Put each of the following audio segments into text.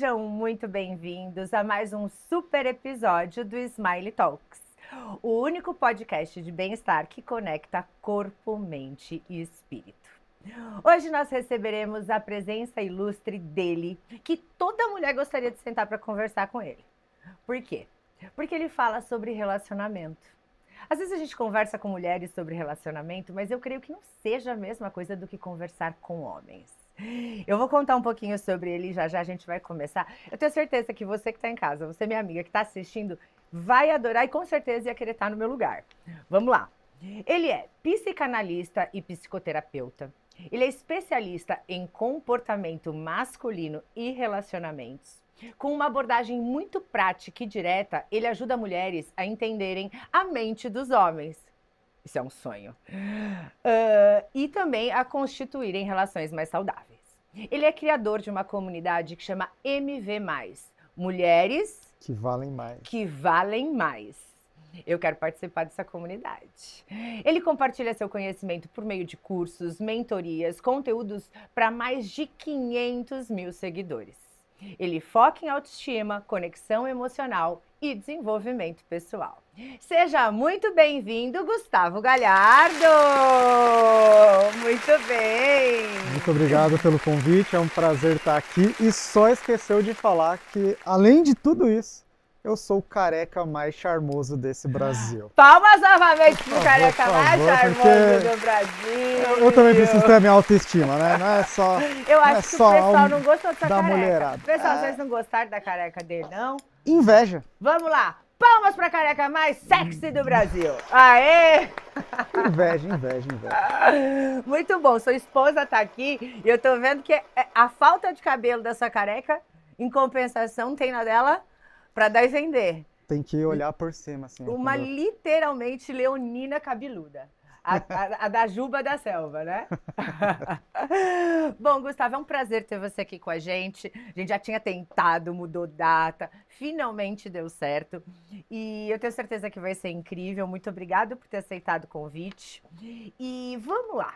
Sejam muito bem-vindos a mais um super episódio do Smile Talks, o único podcast de bem-estar que conecta corpo, mente e espírito. Hoje nós receberemos a presença ilustre dele, que toda mulher gostaria de sentar para conversar com ele. Por quê? Porque ele fala sobre relacionamento. Às vezes a gente conversa com mulheres sobre relacionamento, mas eu creio que não seja a mesma coisa do que conversar com homens. Eu vou contar um pouquinho sobre ele, já já a gente vai começar. Eu tenho certeza que você que está em casa, você minha amiga que está assistindo, vai adorar e com certeza ia querer estar no meu lugar. Vamos lá. Ele é psicanalista e psicoterapeuta. Ele é especialista em comportamento masculino e relacionamentos. Com uma abordagem muito prática e direta, ele ajuda mulheres a entenderem a mente dos homens. Isso é um sonho. E também a constituírem relações mais saudáveis. Ele é criador de uma comunidade que chama MV+, Mulheres que valem mais. Que valem mais. Eu quero participar dessa comunidade. Ele compartilha seu conhecimento por meio de cursos, mentorias, conteúdos para mais de 500 mil seguidores. Ele foca em autoestima, conexão emocional e desenvolvimento pessoal. Seja muito bem-vindo, Gustavo Galhardo! Muito bem! Muito obrigado pelo convite, é um prazer estar aqui. E só esqueceu de falar que, além de tudo isso, eu sou o careca mais charmoso desse Brasil. Palmas novamente pro careca mais charmoso do Brasil. Eu também preciso ter a minha autoestima, né? Não é só. Eu acho que o pessoal não gostou dessa da careca. mulherada. Pessoal, vocês não gostaram da careca dele, não? Inveja. Vamos lá! Palmas pra careca mais sexy do Brasil! Aê! Inveja. Muito bom, sua esposa tá aqui e eu tô vendo que a falta de cabelo dessa careca, em compensação, tem na dela pra dar e vender. Tem que olhar por cima, assim. Uma literalmente leonina cabeluda. A da Juba da Selva, né? Bom, Gustavo, é um prazer ter você aqui com a gente. A gente já tinha tentado, mudou data, finalmente deu certo. E eu tenho certeza que vai ser incrível. Muito obrigada por ter aceitado o convite. E vamos lá.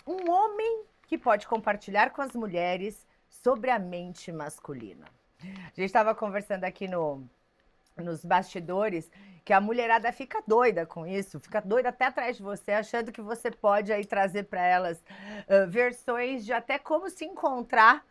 Um homem que pode compartilhar com as mulheres sobre a mente masculina. A gente estava conversando aqui nos bastidores que a mulherada fica doida com isso, fica doida até atrás de você, achando que você pode aí trazer para elas versões de até como se encontrar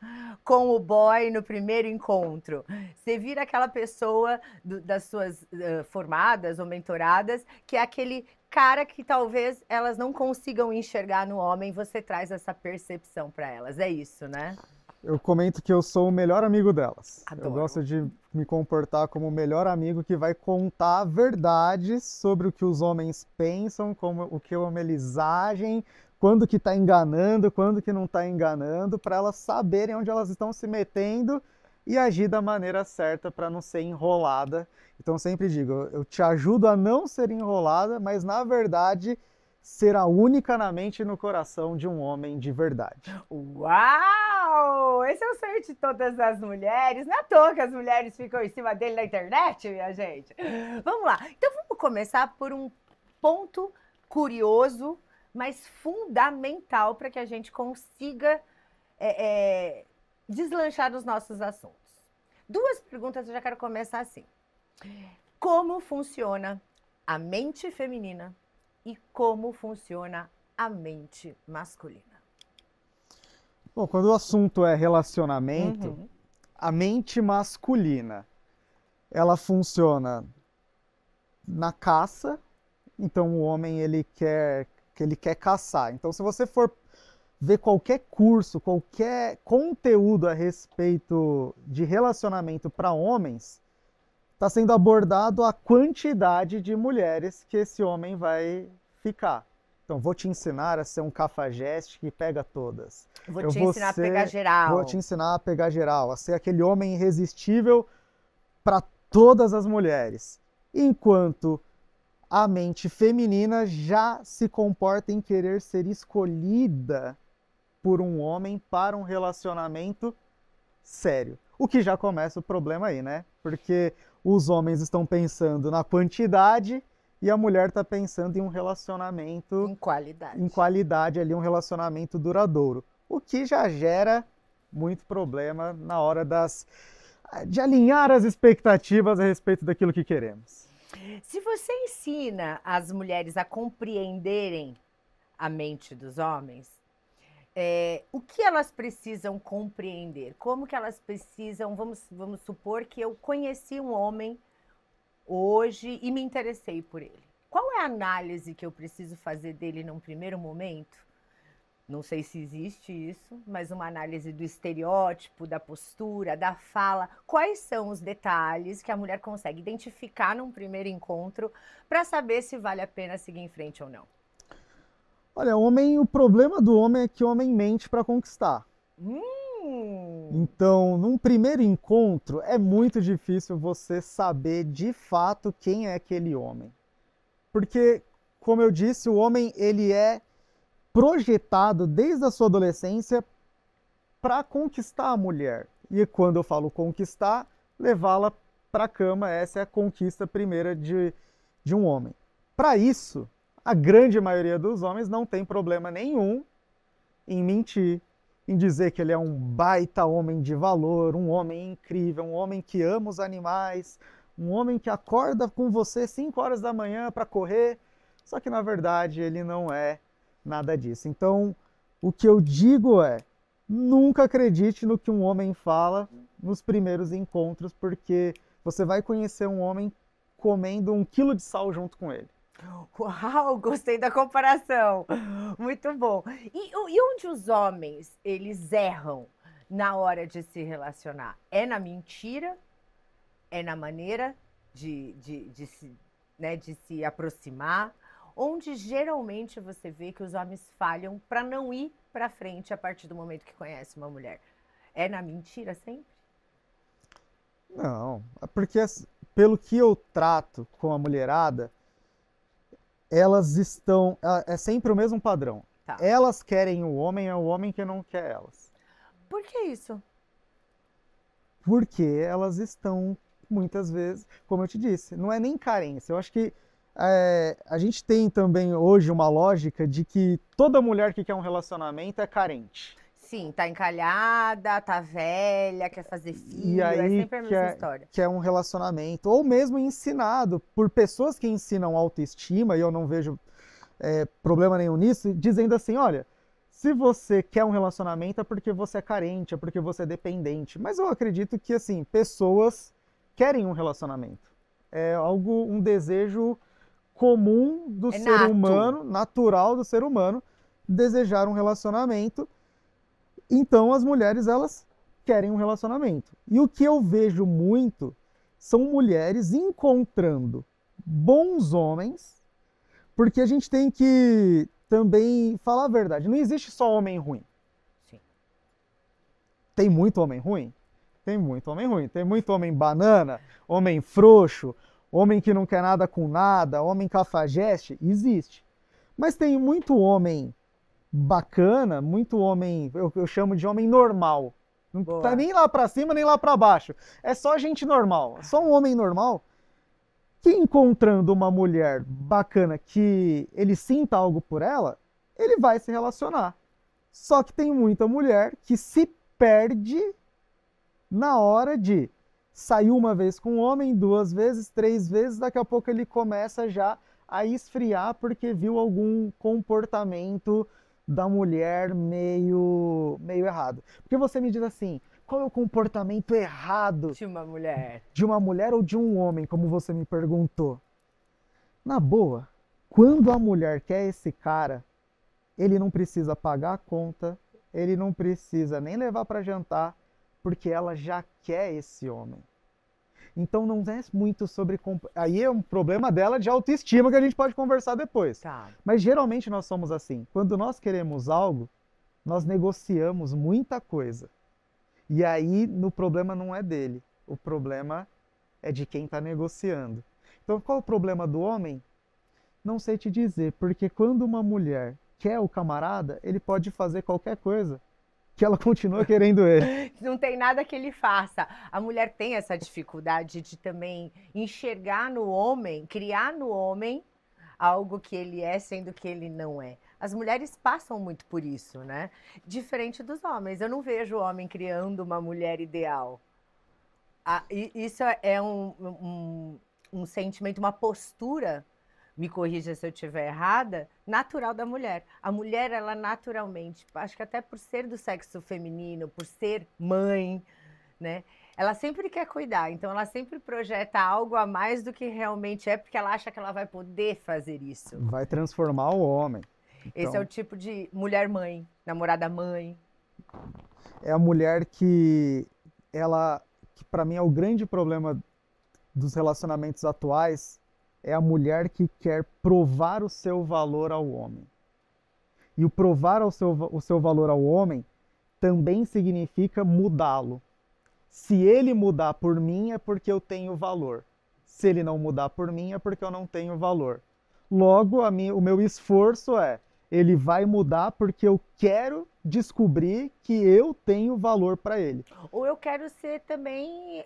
com o boy no primeiro encontro. Você vira aquela pessoa das suas formadas ou mentoradas, que é aquele cara que talvez elas não consigam enxergar no homem, você traz essa percepção para elas. É isso, né? Eu comento que eu sou o melhor amigo delas. Adoro. Eu gosto de me comportar como o melhor amigo que vai contar verdades sobre o que os homens pensam, como o que eles agem, quando que está enganando, quando que não está enganando, para elas saberem onde elas estão se metendo e agir da maneira certa para não ser enrolada. Então eu sempre digo, eu te ajudo a não ser enrolada, mas na verdade ser a única na mente e no coração de um homem de verdade. Uau! Esse é o sonho de todas as mulheres. Não é à toa que as mulheres ficam em cima dele na internet, minha gente. Vamos lá. Então vamos começar por um ponto curioso, mas fundamental para que a gente consiga deslanchar os nossos assuntos. Duas perguntas, eu já quero começar assim. Como funciona a mente feminina e como funciona a mente masculina? Bom, quando o assunto é relacionamento, a mente masculina, ela funciona na caça. Então o homem ele quer caçar. Então se você for ver qualquer curso, qualquer conteúdo a respeito de relacionamento para homens, está sendo abordado a quantidade de mulheres que esse homem vai ficar. Então, vou te ensinar a ser um cafajeste que pega todas. Vou te ensinar a pegar geral. Vou te ensinar a pegar geral, a ser aquele homem irresistível para todas as mulheres. Enquanto a mente feminina já se comporta em querer ser escolhida por um homem para um relacionamento sério. O que já começa o problema aí, né? Porque os homens estão pensando na quantidade e a mulher está pensando em um relacionamento... Em qualidade ali, um relacionamento duradouro. O que já gera muito problema na hora das de alinhar as expectativas a respeito daquilo que queremos. Se você ensina as mulheres a compreenderem a mente dos homens, o que elas precisam compreender? Como que elas precisam... Vamos supor que eu conheci um homem hoje e me interessei por ele. Qual é a análise que eu preciso fazer dele num primeiro momento? Não sei se existe isso, mas uma análise do estereótipo, da postura, da fala. Quais são os detalhes que a mulher consegue identificar num primeiro encontro para saber se vale a pena seguir em frente ou não? Olha, o problema do homem é que o homem mente para conquistar. Então, num primeiro encontro, é muito difícil você saber de fato quem é aquele homem. Porque, como eu disse, o homem ele é projetado desde a sua adolescência para conquistar a mulher. E quando eu falo conquistar, levá-la para a cama, essa é a conquista primeira de um homem. Para isso, a grande maioria dos homens não tem problema nenhum em mentir, em dizer que ele é um baita homem de valor, um homem incrível, um homem que ama os animais, um homem que acorda com você 5 horas da manhã para correr, só que na verdade ele não é nada disso. Então, o que eu digo é, nunca acredite no que um homem fala nos primeiros encontros, porque você vai conhecer um homem comendo 1 quilo de sal junto com ele. Uau, gostei da comparação. Muito bom. E onde os homens, eles erram na hora de se relacionar? É na mentira? É na maneira de se aproximar? Onde geralmente você vê que os homens falham para não ir para frente a partir do momento que conhece uma mulher? É na mentira sempre? Não, porque pelo que eu trato com a mulherada, elas estão. É sempre o mesmo padrão. Tá. Elas querem o homem, é o homem que não quer elas. Por que isso? Porque elas estão, muitas vezes, como eu te disse, não é nem carência. Eu acho que a gente tem também hoje uma lógica de que toda mulher que quer um relacionamento é carente. Sim, tá encalhada, tá velha, quer fazer filho, E aí é sempre a mesma história. quer um relacionamento, ou mesmo ensinado por pessoas que ensinam autoestima, e eu não vejo problema nenhum nisso, dizendo assim, olha, se você quer um relacionamento é porque você é carente, é porque você é dependente. Mas eu acredito que, assim, pessoas querem um relacionamento. É um desejo comum do ser humano, natural do ser humano, desejar um relacionamento. Então as mulheres, elas querem um relacionamento. E o que eu vejo muito são mulheres encontrando bons homens, porque a gente tem que também falar a verdade. Não existe só homem ruim. Sim. Tem muito homem ruim? Tem muito homem ruim. Tem muito homem banana, homem frouxo, homem que não quer nada com nada, homem cafajeste. Existe. Mas tem muito homem bacana, muito homem, eu chamo de homem normal. Não tá nem lá pra cima, nem lá pra baixo. É só gente normal. Só um homem normal que, encontrando uma mulher bacana que ele sinta algo por ela, ele vai se relacionar. Só que tem muita mulher que se perde na hora de sair uma vez com um homem, 2 vezes, 3 vezes, daqui a pouco ele começa já a esfriar porque viu algum comportamento da mulher meio errado. Porque você me diz assim, qual é o comportamento errado de uma mulher? De uma mulher ou de um homem, como você me perguntou? Na boa, quando a mulher quer esse cara, ele não precisa pagar a conta, ele não precisa nem levar para jantar, porque ela já quer esse homem. Então não é muito sobre... Aí é um problema dela de autoestima que a gente pode conversar depois. Tá. Mas geralmente nós somos assim. Quando nós queremos algo, nós negociamos muita coisa. E aí o problema não é dele. O problema é de quem está negociando. Então qual é o problema do homem? Não sei te dizer. Porque quando uma mulher quer o camarada, ele pode fazer qualquer coisa que ela continua querendo ele. Não tem nada que ele faça. A mulher tem essa dificuldade de também enxergar no homem, criar no homem algo que ele é, sendo que ele não é. As mulheres passam muito por isso, né? Diferente dos homens. Eu não vejo o homem criando uma mulher ideal. Isso é um sentimento, uma postura, me corrija se eu estiver errada, natural da mulher. A mulher, ela naturalmente, acho que até por ser do sexo feminino, por ser mãe, né? Ela sempre quer cuidar, então ela sempre projeta algo a mais do que realmente é, porque ela acha que ela vai poder fazer isso. Vai transformar o homem. Esse é o Então, tipo de mulher mãe, namorada mãe. é a mulher que para mim é o grande problema dos relacionamentos atuais, é a mulher que quer provar o seu valor ao homem. E o provar o seu valor ao homem também significa mudá-lo. Se ele mudar por mim é porque eu tenho valor. Se ele não mudar por mim é porque eu não tenho valor. Logo, o meu esforço é, ele vai mudar porque eu quero descobrir que eu tenho valor para ele. Ou eu quero ser também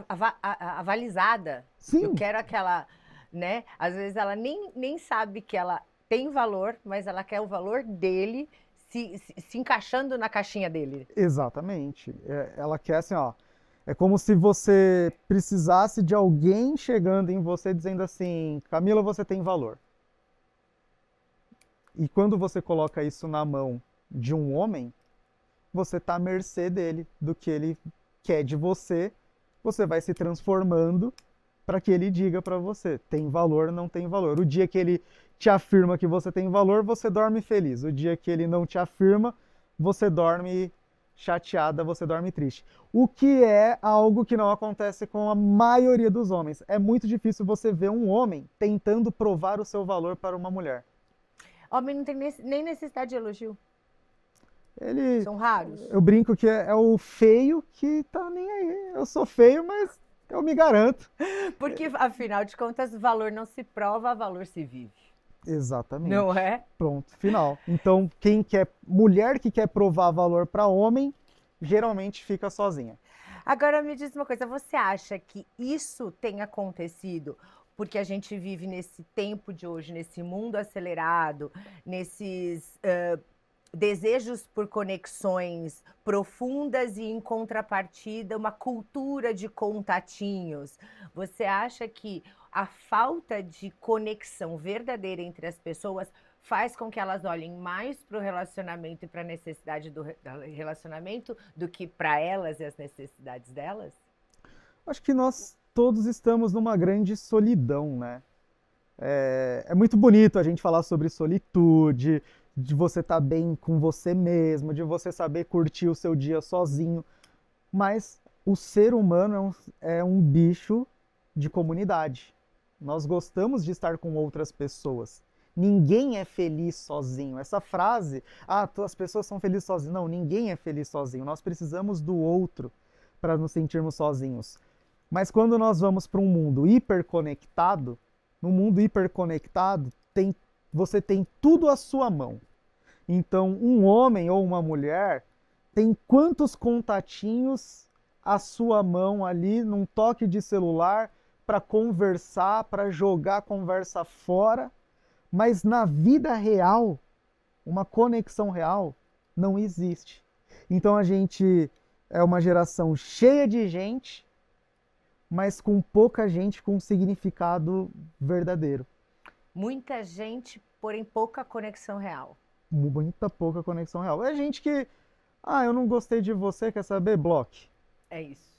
avalizada. Eu Sim, quero aquela, né? Às vezes ela nem sabe que ela tem valor, mas ela quer o valor dele se encaixando na caixinha dele. exatamente. Ela quer assim, ó. É como se você precisasse de alguém chegando em você dizendo assim: Camila, você tem valor. E quando você coloca isso na mão de um homem, você está à mercê dele, do que ele quer de você. Você vai se transformando para que ele diga para você: tem valor, não tem valor. O dia que ele te afirma que você tem valor, você dorme feliz. O dia que ele não te afirma, você dorme chateada, você dorme triste. O que é algo que não acontece com a maioria dos homens. É muito difícil você ver um homem tentando provar o seu valor para uma mulher. Homem não tem nem necessidade de elogio. Ele, São raros. eu brinco que é o feio que tá nem aí. Eu sou feio, mas eu me garanto. Porque, afinal de contas, valor não se prova, valor se vive. Exatamente. Não é? Pronto, final. Então, mulher que quer provar valor para homem, geralmente fica sozinha. Agora me diz uma coisa, você acha que isso tem acontecido porque a gente vive nesse tempo de hoje, nesse mundo acelerado, nesses desejos por conexões profundas e, em contrapartida, uma cultura de contatinhos? Você acha que a falta de conexão verdadeira entre as pessoas faz com que elas olhem mais para o relacionamento e para a necessidade do relacionamento do que para elas e as necessidades delas? Acho que nós todos estamos numa grande solidão, né? É muito bonito a gente falar sobre solitude, de você estar bem com você mesmo, de você saber curtir o seu dia sozinho. Mas o ser humano é um bicho de comunidade. Nós gostamos de estar com outras pessoas. Ninguém é feliz sozinho. Essa frase, as pessoas são felizes sozinhas. Não, ninguém é feliz sozinho. Nós precisamos do outro para nos sentirmos sozinhos. Mas quando nós vamos para um mundo hiperconectado, no mundo hiperconectado, você tem tudo à sua mão. Então, um homem ou uma mulher tem quantos contatinhos à sua mão ali, num toque de celular, para conversar, para jogar a conversa fora, mas na vida real, uma conexão real não existe. Então a gente é uma geração cheia de gente, mas com pouca gente com significado verdadeiro. Muita gente, porém pouca conexão real. Muita pouca conexão real. É gente que, eu não gostei de você, quer saber? Bloque. É isso.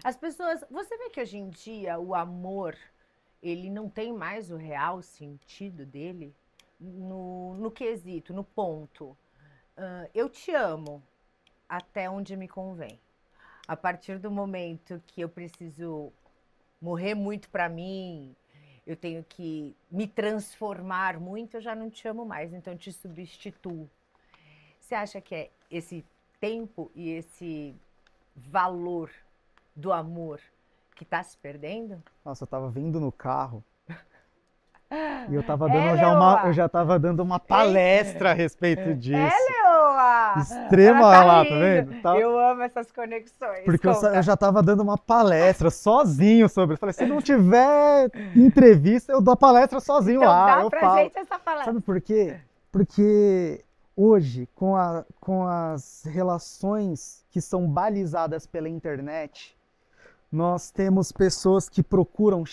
As pessoas, você vê que hoje em dia o amor, ele não tem mais o real sentido dele no quesito, no ponto. Eu te amo até onde me convém. A partir do momento que eu preciso morrer muito para mim, eu tenho que me transformar muito, eu já não te amo mais, então eu te substituo. Você acha que é esse tempo e esse valor do amor que está se perdendo? Nossa, eu tava vindo no carro e eu tava dando Leoa! eu já tava dando uma palestra a respeito disso. Leoa! Extrema Ela tá lá, rindo. tá vendo? Eu amo essas conexões. Porque eu Conta. já tava dando uma palestra sozinho sobre. Eu falei, se não tiver entrevista, eu dou a palestra sozinho Então lá. dá Eu pra falo. gente essa palestra. Sabe por quê? Porque hoje, com as relações que são balizadas pela internet, Nós temos pessoas que procuram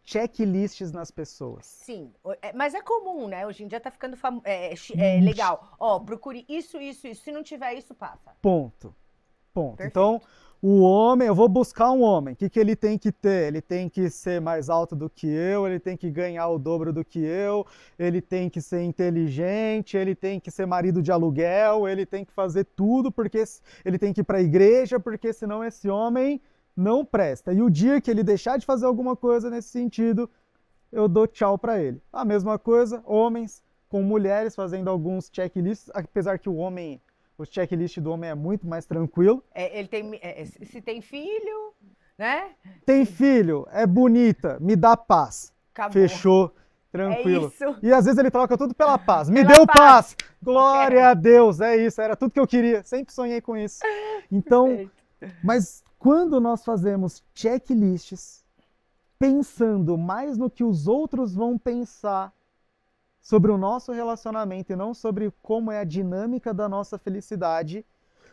checklists nas pessoas. Sim, mas é comum, né? Hoje em dia tá ficando Hum, legal. Ó, procure isso, isso, isso. Se não tiver isso, passa. Ponto. Ponto. Então, Perfeito. o homem, eu vou buscar um homem. O que que ele tem que ter? Ele tem que ser mais alto do que eu, ele tem que ganhar o dobro do que eu, ele tem que ser inteligente, ele tem que ser marido de aluguel, ele tem que fazer tudo porque ele tem que ir para a igreja, porque senão esse homem não presta. E o dia que ele deixar de fazer alguma coisa nesse sentido, eu dou tchau para ele. A mesma coisa, homens com mulheres fazendo alguns checklists, apesar que o checklist do homem é muito mais tranquilo. Ele tem, se tem filho, né? Tem filho, é bonita, me dá paz. Acabou. Fechou, É tranquilo. isso. E às vezes ele troca tudo pela paz. Me Pela deu paz. paz. Glória a Deus, é isso, era tudo que eu queria. Sempre sonhei com isso. Então, Perfeito. mas quando nós fazemos checklists, pensando mais no que os outros vão pensar sobre o nosso relacionamento e não sobre como é a dinâmica da nossa felicidade,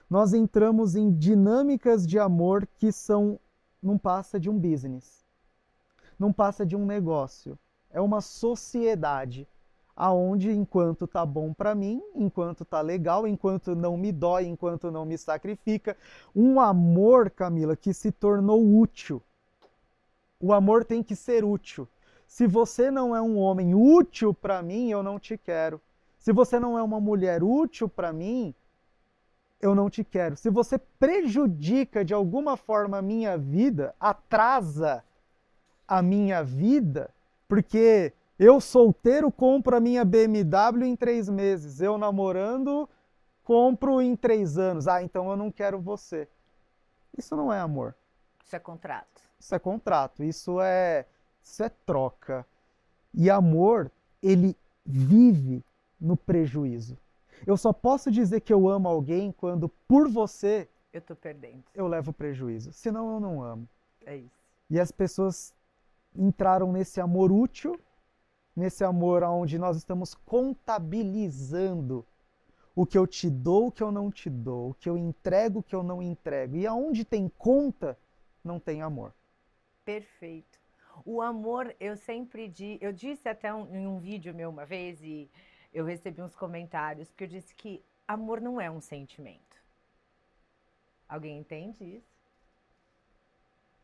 nós entramos em dinâmicas de amor que não passa de um business, não passa de um negócio, é uma sociedade aonde enquanto tá bom para mim, enquanto tá legal, enquanto não me dói, enquanto não me sacrifica, um amor, Camila, que se tornou útil. O amor tem que ser útil. Se você não é um homem útil para mim, eu não te quero. Se você não é uma mulher útil para mim, eu não te quero. Se você prejudica de alguma forma a minha vida, atrasa a minha vida, porque eu solteiro compro a minha BMW em 3 meses, eu namorando compro em 3 anos. Ah, então eu não quero você. Isso não é amor. Isso é contrato. Isso é contrato. Isso é troca. E amor, ele vive no prejuízo. Eu só posso dizer que eu amo alguém quando, por você, Eu tô perdendo. eu levo prejuízo. Senão eu não amo. É isso. E as pessoas entraram nesse amor útil, nesse amor onde nós estamos contabilizando o que eu te dou, o que eu não te dou, o que eu entrego, o que eu não entrego. E aonde tem conta, não tem amor. Perfeito. O amor, eu disse até em um vídeo meu uma vez e eu recebi uns comentários que eu disse que amor não é um sentimento. Alguém entende isso?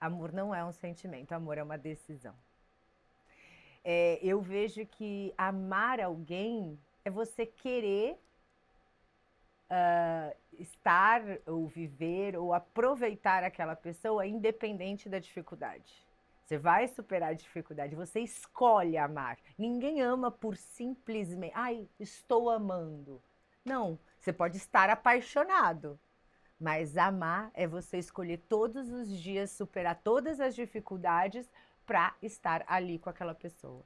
Amor não é um sentimento, amor é uma decisão. Eu vejo que amar alguém é você querer estar ou viver ou aproveitar aquela pessoa independente da dificuldade. Você vai superar a dificuldade, você escolhe amar. Ninguém ama por simplesmente, ai, estou amando. Não, você pode estar apaixonado, mas amar é você escolher todos os dias superar todas as dificuldades para estar ali com aquela pessoa.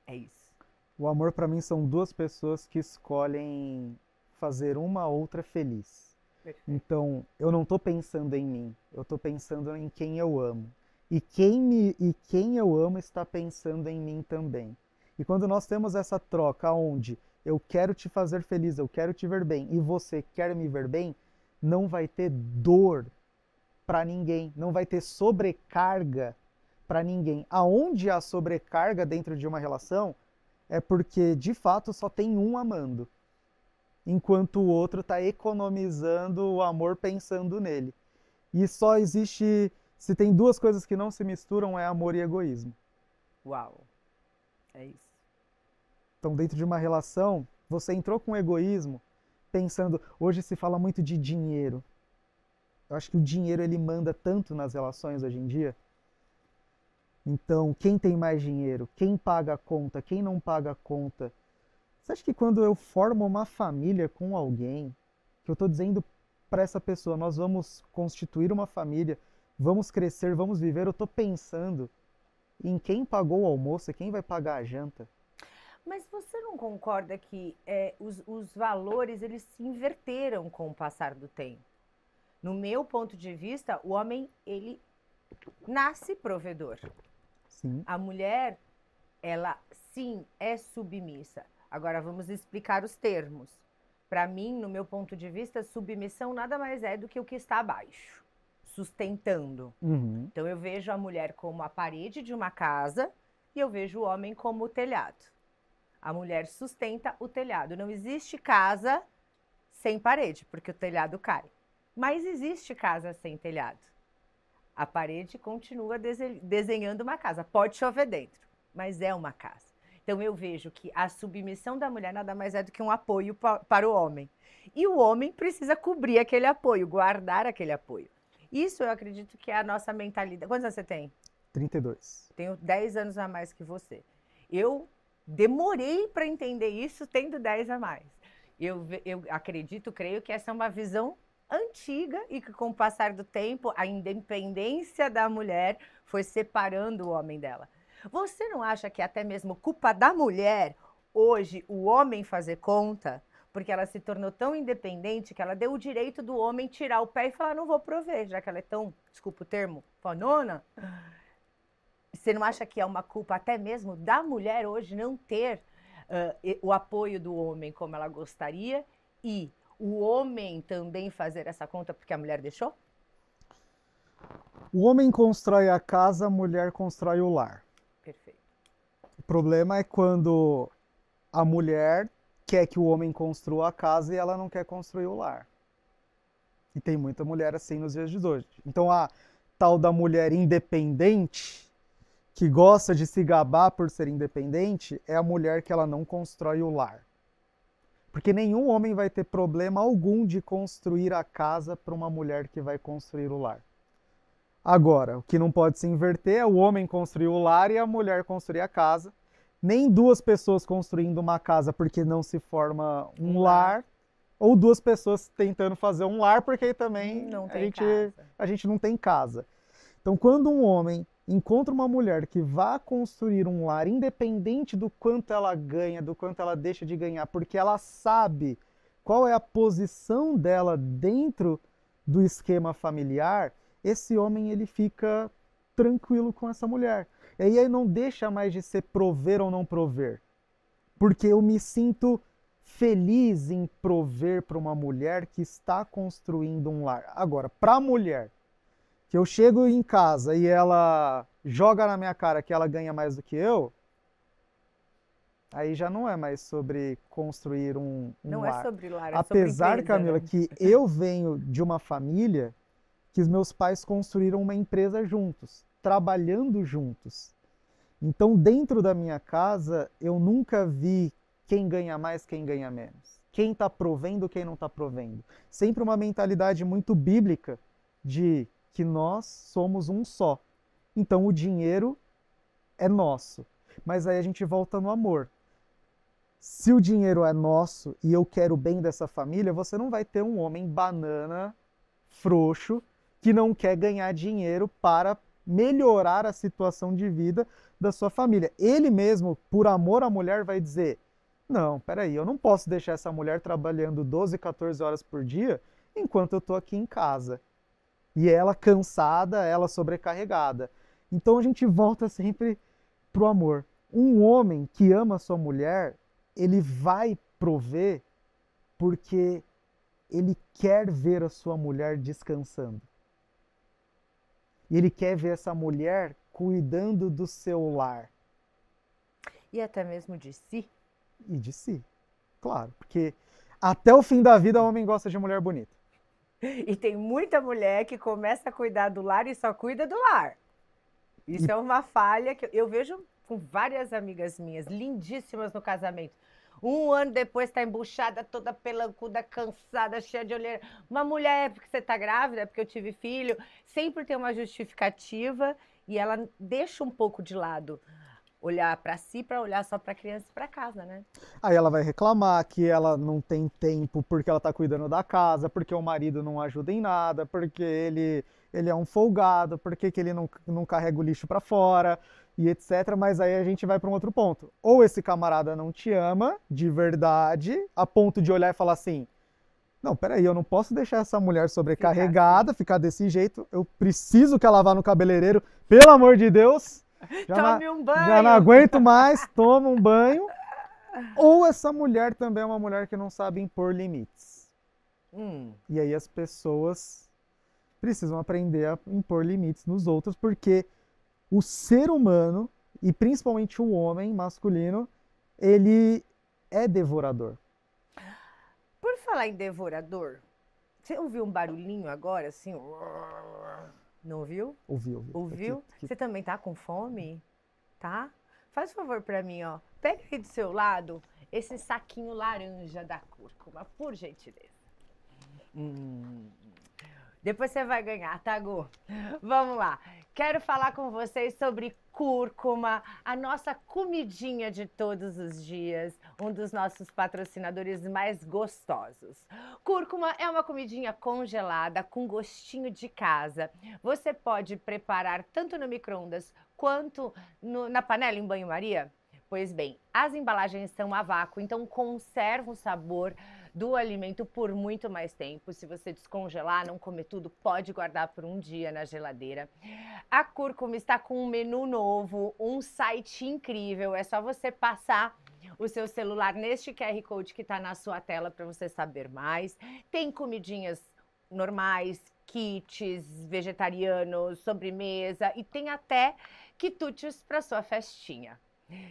É isso. O amor para mim são duas pessoas que escolhem fazer uma outra feliz. Perfeito. Então, eu não estou pensando em mim, eu estou pensando em quem eu amo. E quem eu amo está pensando em mim também. E quando nós temos essa troca onde eu quero te fazer feliz, eu quero te ver bem, e você quer me ver bem, não vai ter dor para ninguém, não vai ter sobrecarga para ninguém. Aonde há sobrecarga dentro de uma relação é porque de fato só tem um amando, enquanto o outro está economizando o amor pensando nele. E só existe, se tem duas coisas que não se misturam, é amor e egoísmo. Uau. É isso. Então, dentro de uma relação, você entrou com egoísmo, pensando, hoje se fala muito de dinheiro. Eu acho que o dinheiro ele manda tanto nas relações hoje em dia. Então, quem tem mais dinheiro, quem paga a conta, quem não paga a conta. Você acha que quando eu formo uma família com alguém, que eu estou dizendo para essa pessoa, nós vamos constituir uma família, vamos crescer, vamos viver, eu estou pensando em quem pagou o almoço e quem vai pagar a janta? Mas você não concorda que os valores eles se inverteram com o passar do tempo? No meu ponto de vista, o homem ele nasce provedor. Sim. A mulher, ela sim é submissa. Agora vamos explicar os termos. Para mim, no meu ponto de vista, submissão nada mais é do que o que está abaixo. sustentando. Então eu vejo a mulher como a parede de uma casa e eu vejo o homem como o telhado. A mulher sustenta o telhado. Não existe casa sem parede, porque o telhado cai. Mas existe casa sem telhado. A parede continua desenhando uma casa. Pode chover dentro, mas é uma casa. Então eu vejo que a submissão da mulher nada mais é do que um apoio para o homem. E o homem precisa cobrir aquele apoio, guardar aquele apoio. Isso eu acredito que é a nossa mentalidade. Quantos anos você tem? 32. Tenho 10 anos a mais que você. Eu demorei para entender isso tendo 10 a mais. Eu acredito, creio que essa é uma visão antiga e que com o passar do tempo a independência da mulher foi separando o homem dela. Você não acha que é até mesmo culpa da mulher hoje o homem fazer conta? Porque ela se tornou tão independente que ela deu o direito do homem tirar o pé e falar, não vou prover, já que ela é tão, desculpa o termo, fanona. Você não acha que é uma culpa até mesmo da mulher hoje não ter o apoio do homem como ela gostaria e o homem também fazer essa conta porque a mulher deixou? O homem constrói a casa, a mulher constrói o lar. Perfeito. O problema é quando a mulher quer que o homem construa a casa e ela não quer construir o lar. E tem muita mulher assim nos dias de hoje. Então a tal da mulher independente, que gosta de se gabar por ser independente, é a mulher que ela não constrói o lar. Porque nenhum homem vai ter problema algum de construir a casa para uma mulher que vai construir o lar. Agora, o que não pode se inverter é o homem construir o lar e a mulher construir a casa. Nem duas pessoas construindo uma casa porque não se forma um lar, ou duas pessoas tentando fazer um lar porque aí também a gente não tem casa. Então, quando um homem encontra uma mulher que vá construir um lar, independente do quanto ela ganha, do quanto ela deixa de ganhar, porque ela sabe qual é a posição dela dentro do esquema familiar, esse homem ele fica tranquilo com essa mulher. E aí não deixa mais de ser prover ou não prover. Porque eu me sinto feliz em prover para uma mulher que está construindo um lar. Agora, para a mulher que eu chego em casa e ela joga na minha cara que ela ganha mais do que eu, aí já não é mais sobre construir um não lar. É sobre lar, é Apesar, sobre empresa, Camila, né? que eu venho de uma família que os meus pais construíram uma empresa juntos, trabalhando juntos. Então, dentro da minha casa, eu nunca vi quem ganha mais, quem ganha menos. Quem está provendo, quem não está provendo. Sempre uma mentalidade muito bíblica de que nós somos um só. Então o dinheiro é nosso. Mas aí a gente volta no amor. Se o dinheiro é nosso e eu quero o bem dessa família, você não vai ter um homem banana, frouxo, que não quer ganhar dinheiro para melhorar a situação de vida da sua família. Ele mesmo, por amor à mulher, vai dizer, não, peraí, eu não posso deixar essa mulher trabalhando 12, 14 horas por dia enquanto eu estou aqui em casa. E ela cansada, ela sobrecarregada. Então a gente volta sempre pro amor. Um homem que ama sua mulher, ele vai prover porque ele quer ver a sua mulher descansando. E ele quer ver essa mulher cuidando do seu lar. E até mesmo de si. E de si, claro. Porque até o fim da vida o homem gosta de mulher bonita. E tem muita mulher que começa a cuidar do lar e só cuida do lar. Isso é uma falha que eu vejo com várias amigas minhas, lindíssimas no casamento. Um ano depois está embuchada, toda pelancuda, cansada, cheia de olheira. Uma mulher é porque você está grávida, é porque eu tive filho. Sempre tem uma justificativa e ela deixa um pouco de lado olhar para si, para olhar só para a criança e para casa, né? Aí ela vai reclamar que ela não tem tempo porque ela está cuidando da casa, porque o marido não ajuda em nada, porque ele é um folgado, porque que ele não carrega o lixo para fora e etc. Mas aí a gente vai para um outro ponto. Ou esse camarada não te ama de verdade, a ponto de olhar e falar assim, não, peraí, eu não posso deixar essa mulher sobrecarregada, ficar desse jeito, eu preciso que ela vá no cabeleireiro, pelo amor de Deus. Tome um banho. Já não aguento mais, toma um banho. Ou essa mulher também é uma mulher que não sabe impor limites. E aí as pessoas precisam aprender a impor limites nos outros, porque o ser humano, e principalmente o homem masculino, ele é devorador. Por falar em devorador, você ouviu um barulhinho agora, assim? Não ouviu? Ouviu? Ouviu? Aqui. Você também tá com fome? Tá? Faz um favor pra mim, ó. Pega aí do seu lado esse saquinho laranja da cúrcuma, por gentileza. Depois você vai ganhar, tá, Gu? Vamos lá. Quero falar com vocês sobre cúrcuma, a nossa comidinha de todos os dias, um dos nossos patrocinadores mais gostosos. Cúrcuma é uma comidinha congelada com gostinho de casa. Você pode preparar tanto no micro-ondas quanto na panela em banho-maria. Pois bem, as embalagens são a vácuo, então conserva o sabor do alimento por muito mais tempo. Se você descongelar, não comer tudo, pode guardar por um dia na geladeira. A cúrcuma está com um menu novo, um site incrível. É só você passar o seu celular neste QR Code que está na sua tela para você saber mais. Tem comidinhas normais, kits, vegetarianos, sobremesa e tem até quitutes para sua festinha.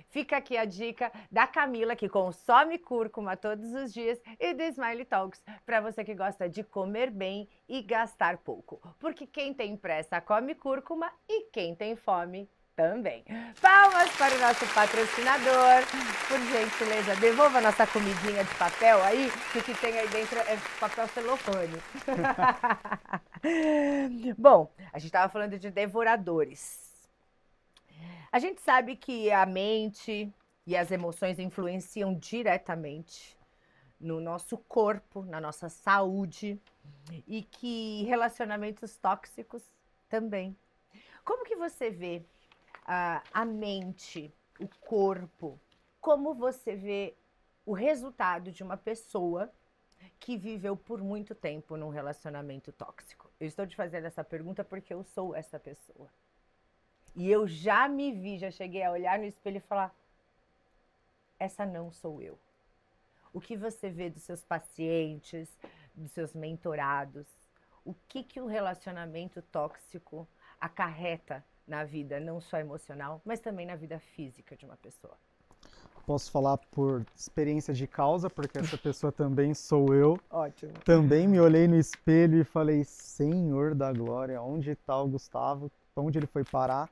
Fica aqui a dica da Camila, que consome cúrcuma todos os dias, e do Smile Talks, para você que gosta de comer bem e gastar pouco. Porque quem tem pressa come cúrcuma e quem tem fome também. Palmas para o nosso patrocinador. Por gentileza, devolva a nossa comidinha de papel aí, que o que tem aí dentro é papel celofane. Bom, a gente estava falando de devoradores. A gente sabe que a mente e as emoções influenciam diretamente no nosso corpo, na nossa saúde, e que relacionamentos tóxicos também. Como que você vê a mente, o corpo, como você vê o resultado de uma pessoa que viveu por muito tempo num relacionamento tóxico? Eu estou te fazendo essa pergunta porque eu sou essa pessoa. E eu já me vi, já cheguei a olhar no espelho e falar, essa não sou eu. O que você vê dos seus pacientes, dos seus mentorados? O que o relacionamento tóxico acarreta na vida, não só emocional, mas também na vida física de uma pessoa? Posso falar por experiência de causa, porque essa pessoa também sou eu. Ótimo. Também me olhei no espelho e falei, Senhor da Glória, onde está o Gustavo? Onde ele foi parar?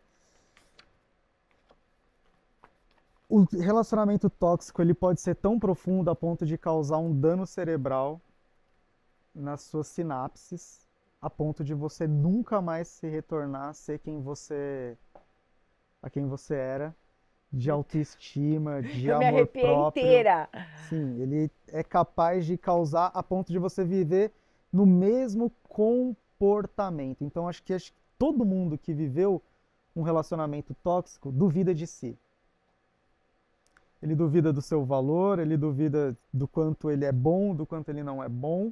O relacionamento tóxico, ele pode ser tão profundo a ponto de causar um dano cerebral nas suas sinapses, a ponto de você nunca mais se retornar a ser quem você era, de autoestima, de Eu me amor arrepiei próprio. inteira. Sim, ele é capaz de causar a ponto de você viver no mesmo comportamento. Então acho que todo mundo que viveu um relacionamento tóxico duvida de si. Ele duvida do seu valor, ele duvida do quanto ele é bom, do quanto ele não é bom.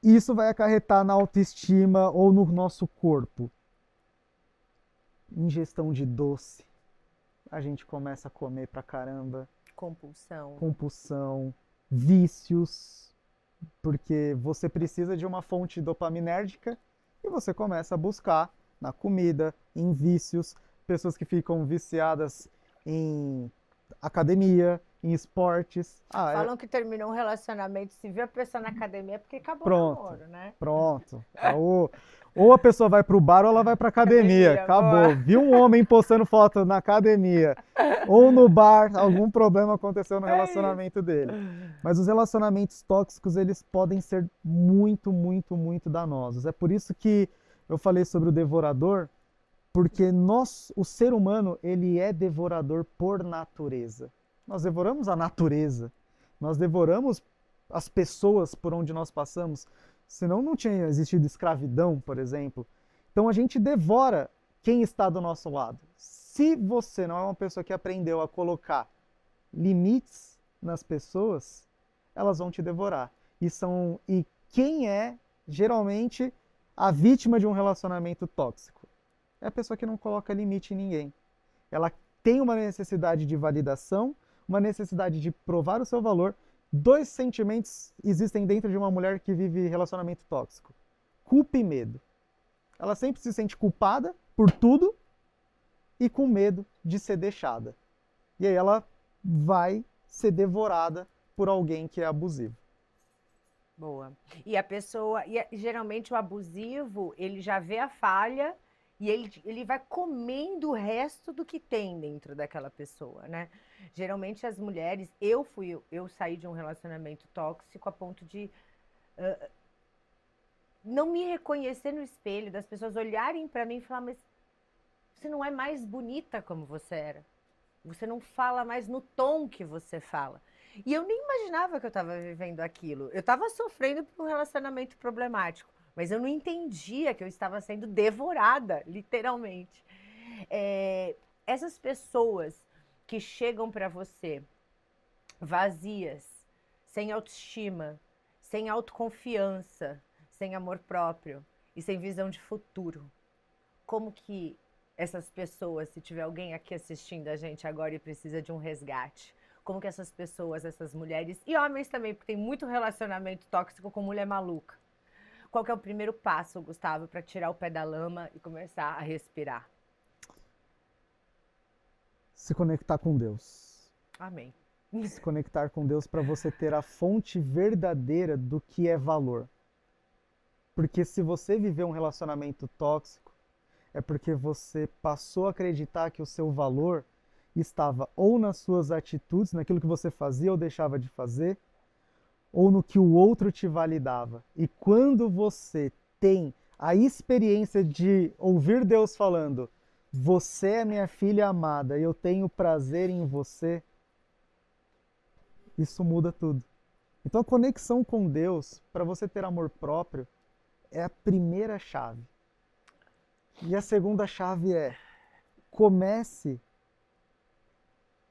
Isso vai acarretar na autoestima ou no nosso corpo. Ingestão de doce. A gente começa a comer pra caramba. Compulsão. Vícios. Porque você precisa de uma fonte dopaminérgica e você começa a buscar na comida, em vícios. Pessoas que ficam viciadas em academia, em esportes. Falam que terminou um relacionamento, se viu a pessoa na academia, porque acabou o namoro, né? Pronto. Ou a pessoa vai pro bar ou ela vai pra academia. Acabou. Boa. Viu um homem postando foto na academia ou no bar, algum problema aconteceu no relacionamento dele. Mas os relacionamentos tóxicos, eles podem ser muito, muito, muito danosos. É por isso que eu falei sobre o devorador, porque o ser humano, ele é devorador por natureza. Nós devoramos a natureza. Nós devoramos as pessoas por onde nós passamos. Senão não tinha existido escravidão, por exemplo. Então a gente devora quem está do nosso lado. Se você não é uma pessoa que aprendeu a colocar limites nas pessoas, elas vão te devorar. E quem é, geralmente, a vítima de um relacionamento tóxico? É a pessoa que não coloca limite em ninguém. Ela tem uma necessidade de validação, uma necessidade de provar o seu valor. 2 sentimentos existem dentro de uma mulher que vive relacionamento tóxico: culpa e medo. Ela sempre se sente culpada por tudo e com medo de ser deixada. E aí ela vai ser devorada por alguém que é abusivo. Boa. E a pessoa, geralmente o abusivo, ele já vê a falha e ele vai comendo o resto do que tem dentro daquela pessoa, né? Geralmente as mulheres, eu saí de um relacionamento tóxico a ponto de não me reconhecer no espelho, das pessoas olharem pra mim e falar, mas você não é mais bonita como você era. Você não fala mais no tom que você fala. E eu nem imaginava que eu estava vivendo aquilo. Eu estava sofrendo por um relacionamento problemático, mas eu não entendia que eu estava sendo devorada, literalmente. Essas pessoas que chegam para você vazias, sem autoestima, sem autoconfiança, sem amor próprio e sem visão de futuro, como que essas pessoas, se tiver alguém aqui assistindo a gente agora e precisa de um resgate, como que essas pessoas, essas mulheres e homens também, porque tem muito relacionamento tóxico com mulher maluca. Qual que é o primeiro passo, Gustavo, para tirar o pé da lama e começar a respirar? Se conectar com Deus. Amém. Se conectar com Deus para você ter a fonte verdadeira do que é valor. Porque se você viver um relacionamento tóxico, é porque você passou a acreditar que o seu valor estava ou nas suas atitudes, naquilo que você fazia ou deixava de fazer, ou no que o outro te validava. E quando você tem a experiência de ouvir Deus falando, você é minha filha amada e eu tenho prazer em você, isso muda tudo. Então a conexão com Deus, para você ter amor próprio, é a primeira chave. E a segunda chave é: comece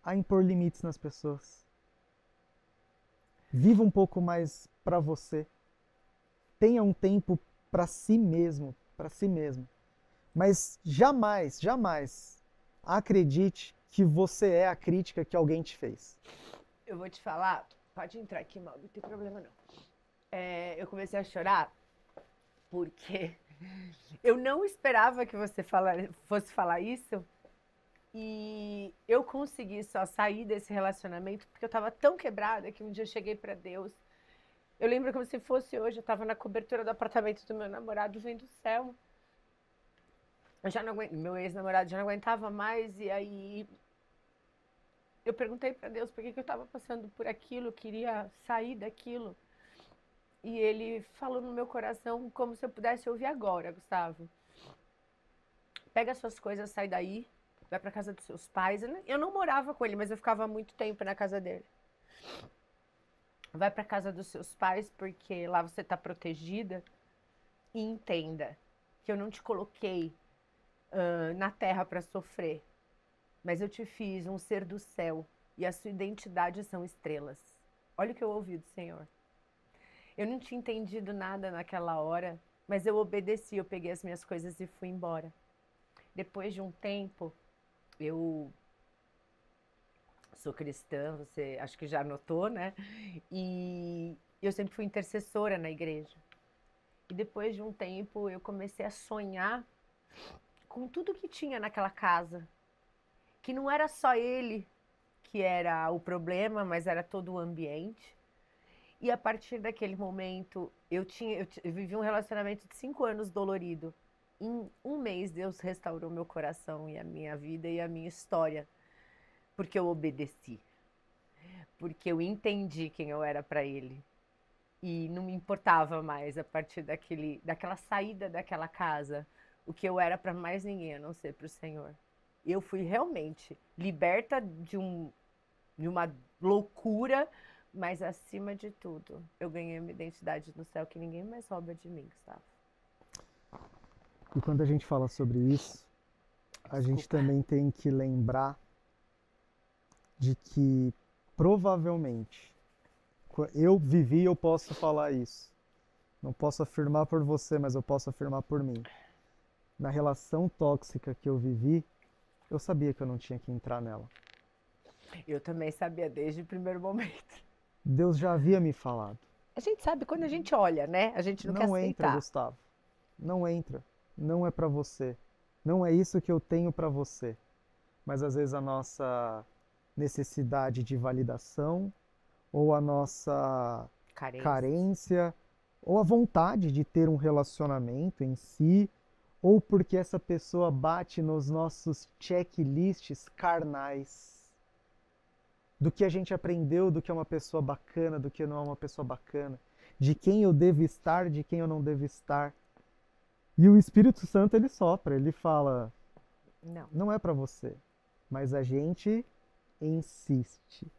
a impor limites nas pessoas. Viva um pouco mais para você. Tenha um tempo para si mesmo, para si mesmo. Mas jamais, jamais acredite que você é a crítica que alguém te fez. Eu vou te falar, pode entrar aqui, mal, não tem problema não. Eu comecei a chorar porque eu não esperava que você fosse falar isso. E eu consegui só sair desse relacionamento porque eu estava tão quebrada que um dia eu cheguei para Deus. Eu lembro como se fosse hoje, eu estava na cobertura do apartamento do meu namorado vendo o céu. Eu já não aguentava, meu ex-namorado já não aguentava mais e aí eu perguntei para Deus por que eu estava passando por aquilo, eu queria sair daquilo. E ele falou no meu coração como se eu pudesse ouvir agora, Gustavo. Pega as suas coisas, sai daí. Vai pra casa dos seus pais. Eu não morava com ele, mas eu ficava muito tempo na casa dele. Vai pra casa dos seus pais, porque lá você tá protegida. E entenda que eu não te coloquei na terra pra sofrer. Mas eu te fiz um ser do céu. E a sua identidade são estrelas. Olha o que eu ouvi do Senhor. Eu não tinha entendido nada naquela hora, mas eu obedeci. Eu peguei as minhas coisas e fui embora. Depois de um tempo, eu sou cristã, você acho que já notou, né? E eu sempre fui intercessora na igreja. E depois de um tempo eu comecei a sonhar com tudo que tinha naquela casa. Que não era só ele que era o problema, mas era todo o ambiente. E a partir daquele momento, eu vivi um relacionamento de 5 anos dolorido. Em um mês, Deus restaurou meu coração e a minha vida e a minha história. Porque eu obedeci. Porque eu entendi quem eu era para Ele. E não me importava mais, a partir daquela saída daquela casa, o que eu era para mais ninguém, a não ser para o Senhor. Eu fui realmente liberta de uma loucura, mas acima de tudo, eu ganhei uma identidade no céu que ninguém mais rouba de mim, Gustavo. E quando a gente fala sobre isso, a gente também tem que lembrar de que provavelmente eu vivi, eu posso falar isso. Não posso afirmar por você, mas eu posso afirmar por mim. Na relação tóxica que eu vivi, eu sabia que eu não tinha que entrar nela. Eu também sabia desde o primeiro momento. Deus já havia me falado. A gente sabe quando a gente olha, né? A gente não quer aceitar. Entra, Gustavo. não entra, não é para você, não é isso que eu tenho para você. Mas às vezes a nossa necessidade de validação, ou a nossa carência, ou a vontade de ter um relacionamento em si, ou porque essa pessoa bate nos nossos checklists carnais, do que a gente aprendeu, do que é uma pessoa bacana, do que não é uma pessoa bacana, de quem eu devo estar, de quem eu não devo estar. E o Espírito Santo, ele sopra, ele fala, não é para você, mas a gente insiste.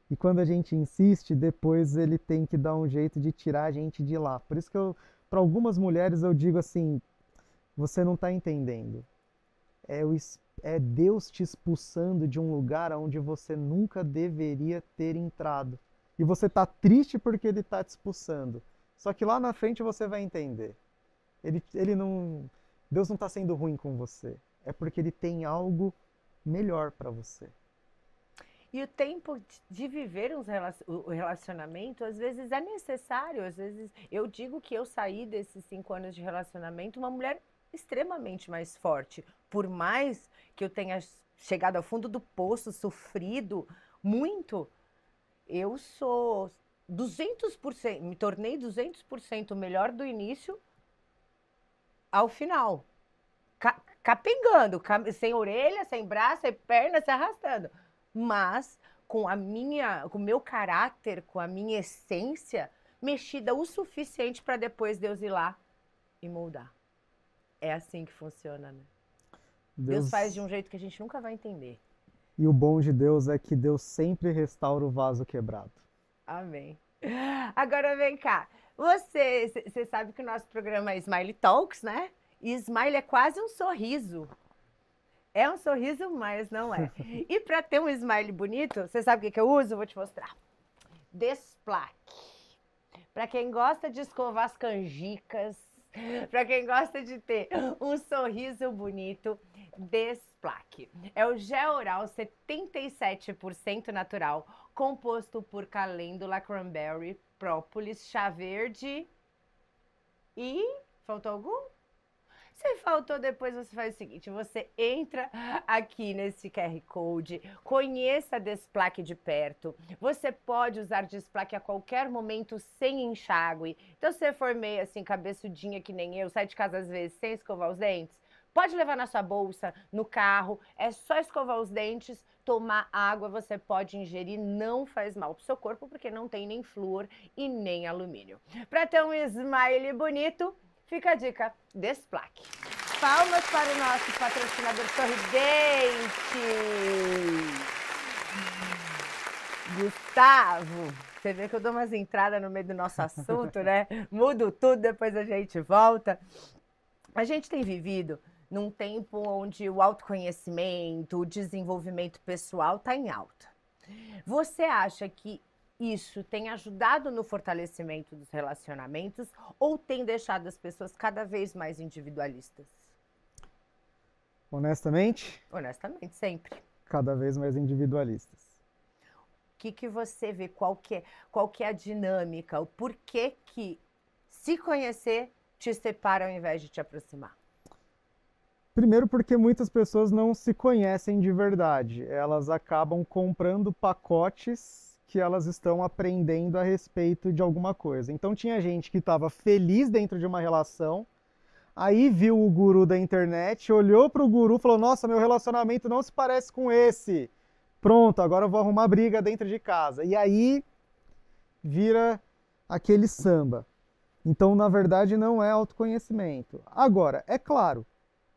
E quando a gente insiste, depois ele tem que dar um jeito de tirar a gente de lá. Por isso que para algumas mulheres eu digo assim, você não está entendendo. É Deus te expulsando de um lugar onde você nunca deveria ter entrado. E você está triste porque ele está te expulsando. Só que lá na frente você vai entender. Deus não está sendo ruim com você. É porque ele tem algo melhor para você. E o tempo de viver o relacionamento, às vezes é necessário. Às vezes eu digo que eu saí desses 5 anos de relacionamento uma mulher extremamente mais forte. Por mais que eu tenha chegado ao fundo do poço, sofrido muito, eu sou 200%, me tornei 200% melhor do início ao final. Capengando, sem orelha, sem braço, sem perna, se arrastando. Mas com o meu caráter, com a minha essência, mexida o suficiente para depois Deus ir lá e moldar. É assim que funciona, né? Deus faz de um jeito que a gente nunca vai entender. E o bom de Deus é que Deus sempre restaura o vaso quebrado. Amém. Agora vem cá. Você sabe que o nosso programa é Smile Talks, né? E Smile é quase um sorriso. É um sorriso, mas não é. E para ter um smile bonito, você sabe o que eu uso? Eu vou te mostrar. Desplaque. Para quem gosta de escovar as canjicas, para quem gosta de ter um sorriso bonito, Desplaque. É o gel oral 77% natural, composto por calêndula, cranberry, própolis, chá verde e... faltou algum? Se faltou, depois você faz o seguinte, você entra aqui nesse QR Code, conheça a Desplaque de perto, você pode usar Desplaque a qualquer momento sem enxágue. Então, se você for meio assim, cabeçudinha que nem eu, sai de casa às vezes sem escovar os dentes, pode levar na sua bolsa, no carro, é só escovar os dentes, tomar água, você pode ingerir, não faz mal pro seu corpo, porque não tem nem flúor e nem alumínio. Para ter um smile bonito, fica a dica, Desplaque. Palmas para o nosso patrocinador sorridente. Gustavo, você vê que eu dou umas entradas no meio do nosso assunto, né? Mudo tudo, depois a gente volta. A gente tem vivido num tempo onde o autoconhecimento, o desenvolvimento pessoal está em alta. Você acha que isso tem ajudado no fortalecimento dos relacionamentos ou tem deixado as pessoas cada vez mais individualistas? Honestamente? Honestamente, sempre. Cada vez mais individualistas. O que você vê? Qual que é a dinâmica? O porquê que se conhecer te separa ao invés de te aproximar? Primeiro porque muitas pessoas não se conhecem de verdade. Elas acabam comprando pacotes que elas estão aprendendo a respeito de alguma coisa. Então tinha gente que estava feliz dentro de uma relação, aí viu o guru da internet, olhou para o guru e falou, nossa, meu relacionamento não se parece com esse. Pronto, agora eu vou arrumar briga dentro de casa. E aí vira aquele samba. Então, na verdade, não é autoconhecimento. Agora, é claro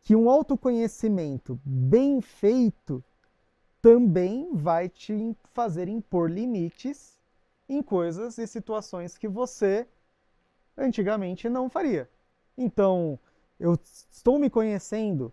que um autoconhecimento bem feito também vai te fazer impor limites em coisas e situações que você antigamente não faria. Então, eu estou me conhecendo,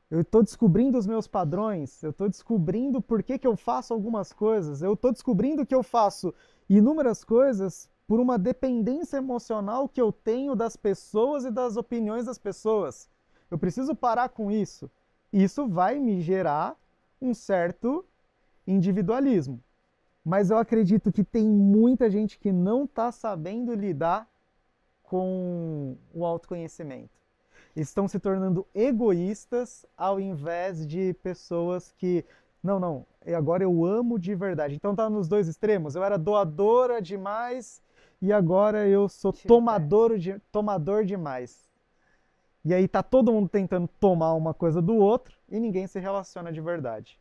eu estou descobrindo os meus padrões, eu estou descobrindo por que eu faço algumas coisas, eu estou descobrindo que eu faço inúmeras coisas por uma dependência emocional que eu tenho das pessoas e das opiniões das pessoas. Eu preciso parar com isso. Isso vai me gerar um certo individualismo. Mas eu acredito que tem muita gente que não está sabendo lidar com o autoconhecimento. Estão se tornando egoístas ao invés de pessoas que, não, agora eu amo de verdade. Então tá nos dois extremos. Eu era doadora demais e agora eu sou tomador demais. E aí tá todo mundo tentando tomar uma coisa do outro e ninguém se relaciona de verdade.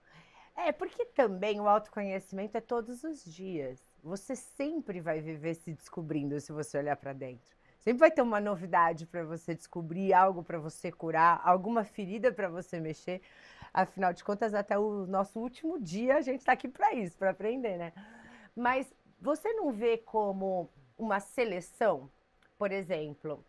Porque também o autoconhecimento é todos os dias. Você sempre vai viver se descobrindo se você olhar para dentro. Sempre vai ter uma novidade para você descobrir, algo para você curar, alguma ferida para você mexer. Afinal de contas, até o nosso último dia a gente está aqui para isso, para aprender, né? Mas você não vê como uma seleção? Por exemplo,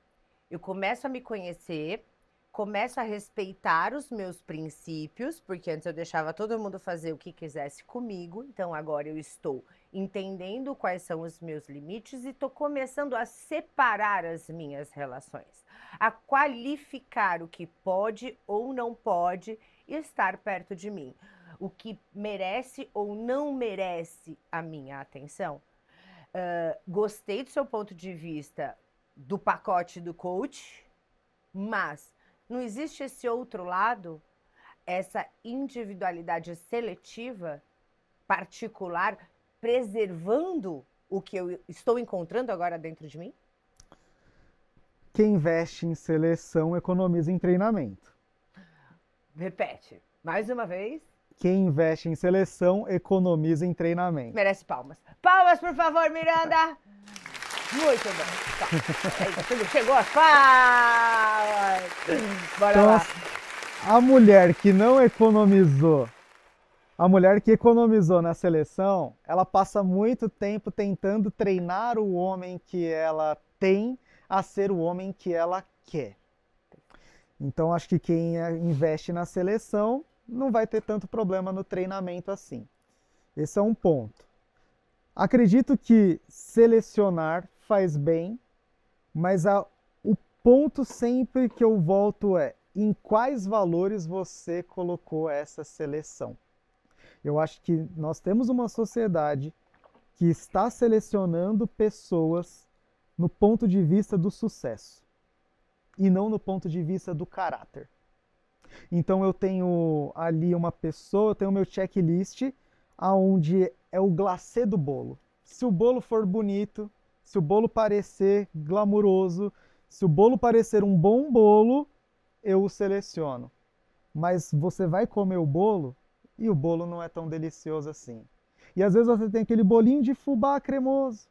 eu começo a me conhecer, começo a respeitar os meus princípios, porque antes eu deixava todo mundo fazer o que quisesse comigo, então agora eu estou entendendo quais são os meus limites e estou começando a separar as minhas relações, a qualificar o que pode ou não pode estar perto de mim, o que merece ou não merece a minha atenção. Gostei do seu ponto de vista do pacote do coach, mas não existe esse outro lado, essa individualidade seletiva, particular, preservando o que eu estou encontrando agora dentro de mim? Quem investe em seleção economiza em treinamento. Repete, mais uma vez. Quem investe em seleção economiza em treinamento. Merece palmas. Palmas, por favor, Miranda! Muito bem. Chegou as palmas! Bora Então, lá. a mulher que não economizou, a mulher que economizou na seleção, ela passa muito tempo tentando treinar o homem que ela tem a ser o homem que ela quer. Então, acho que quem investe na seleção não vai ter tanto problema no treinamento assim. Esse é um ponto. Acredito que selecionar faz bem, mas o ponto sempre que eu volto é em quais valores você colocou essa seleção. Eu acho que nós temos uma sociedade que está selecionando pessoas no ponto de vista do sucesso e não no ponto de vista do caráter. Então eu tenho ali uma pessoa, eu tenho o meu checklist, aonde é o glacê do bolo. Se o bolo for bonito, se o bolo parecer glamuroso, se o bolo parecer um bom bolo, eu o seleciono. Mas você vai comer o bolo e o bolo não é tão delicioso assim. E às vezes você tem aquele bolinho de fubá cremoso,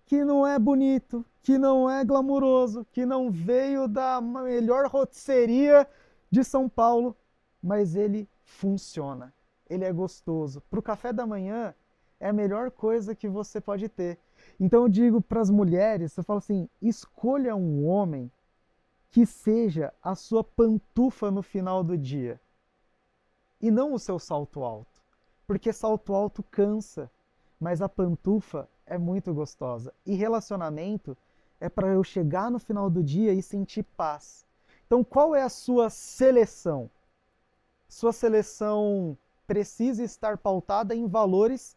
que não é bonito, que não é glamuroso, que não veio da melhor rotisseria de São Paulo, mas ele funciona, ele é gostoso. Para o café da manhã é a melhor coisa que você pode ter. Então eu digo para as mulheres, eu falo assim, escolha um homem que seja a sua pantufa no final do dia e não o seu salto alto, porque salto alto cansa, mas a pantufa é muito gostosa. E relacionamento é para eu chegar no final do dia e sentir paz. Então, qual é a sua seleção? Sua seleção precisa estar pautada em valores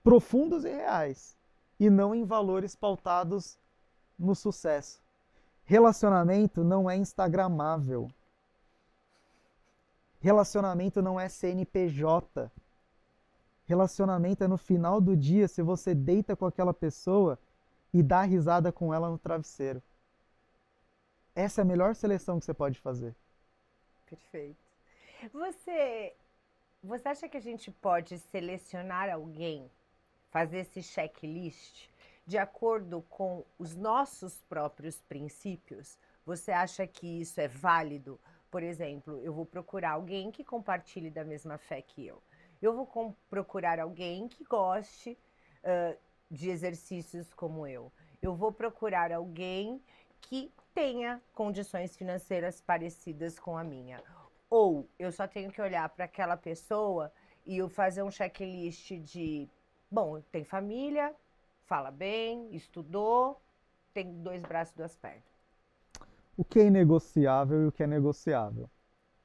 profundos e reais, e não em valores pautados no sucesso. Relacionamento não é instagramável. Relacionamento não é CNPJ. Relacionamento é no final do dia, se você deita com aquela pessoa e dá risada com ela no travesseiro. Essa é a melhor seleção que você pode fazer. Perfeito. Você acha que a gente pode selecionar alguém, fazer esse checklist de acordo com os nossos próprios princípios? Você acha que isso é válido? Por exemplo, eu vou procurar alguém que compartilhe da mesma fé que eu. Eu vou procurar alguém que goste de exercícios como eu. Eu vou procurar alguém que tenha condições financeiras parecidas com a minha. Ou eu só tenho que olhar para aquela pessoa e eu fazer um checklist de, bom, tem família, fala bem, estudou, tem 2 braços e 2 pernas. O que é inegociável e o que é negociável?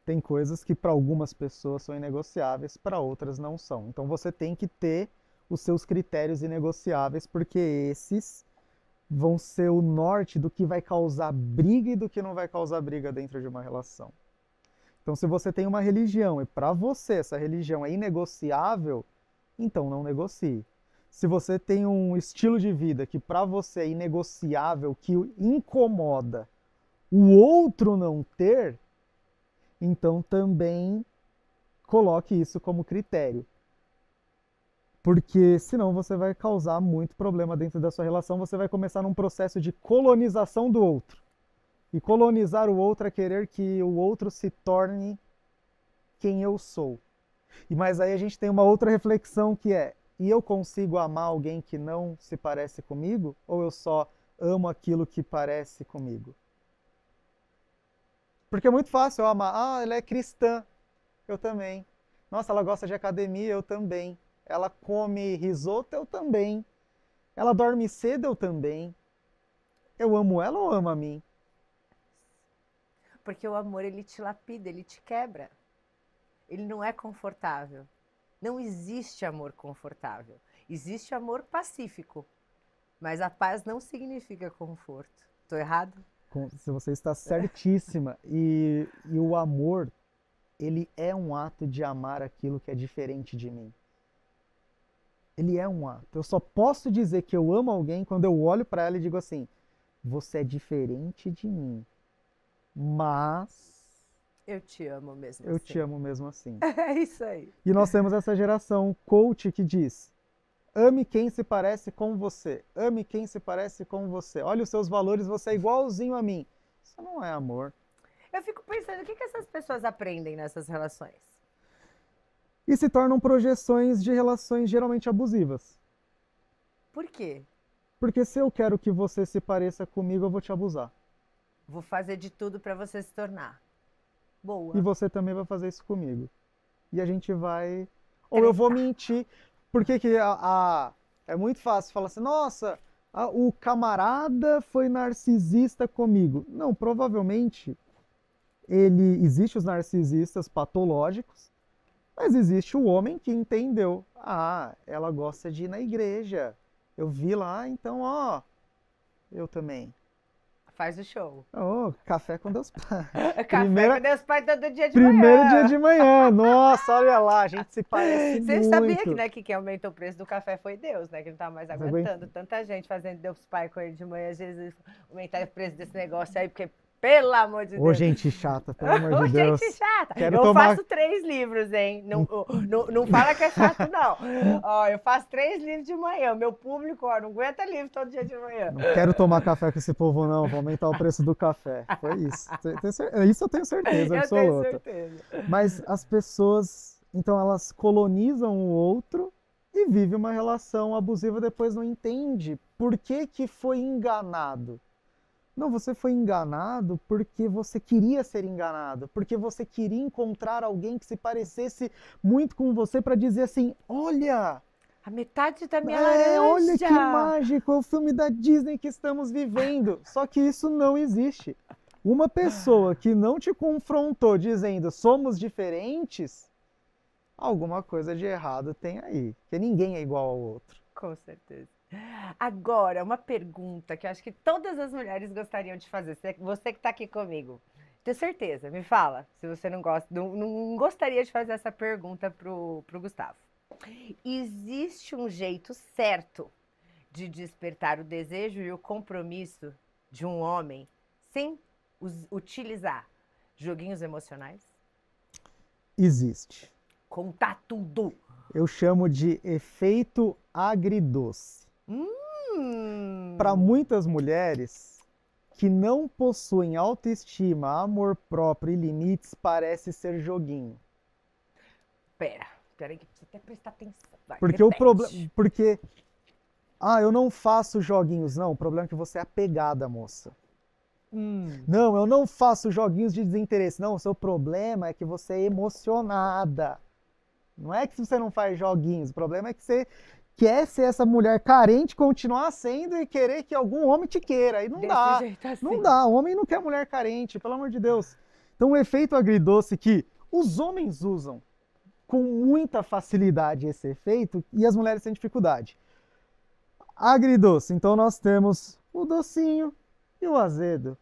Tem coisas que para algumas pessoas são inegociáveis, para outras não são. Então você tem que ter os seus critérios inegociáveis, porque esses vão ser o norte do que vai causar briga e do que não vai causar briga dentro de uma relação. Então, se você tem uma religião e para você essa religião é inegociável, então não negocie. Se você tem um estilo de vida que para você é inegociável, que incomoda o outro não ter, então também coloque isso como critério. Porque senão você vai causar muito problema dentro da sua relação, você vai começar num processo de colonização do outro. E colonizar o outro é querer que o outro se torne quem eu sou. Mas aí a gente tem uma outra reflexão que é: e eu consigo amar alguém que não se parece comigo? Ou eu só amo aquilo que parece comigo? Porque é muito fácil eu amar. Ah, ela é cristã. Eu também. Nossa, ela gosta de academia. Eu também. Ela come risoto. Eu também. Ela dorme cedo. Eu também. Eu amo ela ou amo a mim? Porque o amor, ele te lapida, ele te quebra. Ele não é confortável. Não existe amor confortável. Existe amor pacífico. Mas a paz não significa conforto. Tô errado? Se você está certíssima. E o amor, ele é um ato de amar aquilo que é diferente de mim. Ele é um ato. Eu só posso dizer que eu amo alguém quando eu olho para ela e digo assim: você é diferente de mim, mas eu te amo mesmo eu assim. te amo mesmo assim. É isso aí. E nós temos essa geração coach que diz: ame quem se parece com você. Ame quem se parece com você. Olha os seus valores, você é igualzinho a mim. Isso não é amor. Eu fico pensando, o que essas pessoas aprendem nessas relações? E se tornam projeções de relações geralmente abusivas. Por quê? Porque se eu quero que você se pareça comigo, eu vou te abusar. Vou fazer de tudo para você se tornar. Boa. E você também vai fazer isso comigo. E a gente vai... Ou eu vou mentir. Porque que é muito fácil falar assim: nossa, o camarada foi narcisista comigo. Não, provavelmente existe os narcisistas patológicos, mas existe o homem que entendeu. Ah, ela gosta de ir na igreja. Eu vi lá, então, ó, eu também. Faz o show. Oh, café com Deus Pai. Café com Deus Pai todo dia de manhã. Primeiro dia de manhã. Nossa, olha lá, a gente se parece Você muito. sabia que, né, que quem aumentou o preço do café foi Deus, né? Que não estava mais aguentando tanta gente fazendo Deus Pai com ele de manhã. Jesus, aumentar o preço desse negócio aí, porque, pelo amor de Deus. Ô, gente chata, pelo amor de Deus. Gente chata. Eu faço 3 livros, hein? Não fala que é chato, não. Ó, eu faço 3 livros de manhã. O meu público, ó, não aguenta livro todo dia de manhã. Não quero tomar café com esse povo, não. Vou aumentar o preço do café. Foi isso. Isso eu tenho certeza absoluta. Eu tenho certeza. Mas as pessoas, então, elas colonizam o outro e vivem uma relação abusiva, depois não entende por que foi enganado. Não, você foi enganado porque você queria ser enganado, porque você queria encontrar alguém que se parecesse muito com você para dizer assim: olha, a metade da minha laranja. Olha que mágico, é o filme da Disney que estamos vivendo. Só que isso não existe. Uma pessoa que não te confrontou dizendo somos diferentes, alguma coisa de errado tem aí, porque ninguém é igual ao outro. Com certeza. Agora, uma pergunta que eu acho que todas as mulheres gostariam de fazer. Você que está aqui comigo, tenho certeza, me fala, se você não gosta, não gostaria de fazer essa pergunta pro Gustavo. Existe um jeito certo de despertar o desejo e o compromisso de um homem sem utilizar joguinhos emocionais? Existe. Contar tudo. Eu chamo de efeito agridoce. Para muitas mulheres que não possuem autoestima, amor próprio e limites, parece ser joguinho. Pera aí que precisa até prestar atenção. Vai, porque o problema, eu não faço joguinhos, não. O problema é que você é apegada, moça. Não, eu não faço joguinhos de desinteresse. Não, o seu problema é que você é emocionada. Não é que você não faz joguinhos, o problema é que você quer ser essa mulher carente, continuar sendo e querer que algum homem te queira. E não dá. Assim. Não dá. O homem não quer mulher carente, pelo amor de Deus. Então o efeito agridoce que os homens usam com muita facilidade esse efeito e as mulheres têm dificuldade. Agridoce. Então nós temos o docinho e o azedo,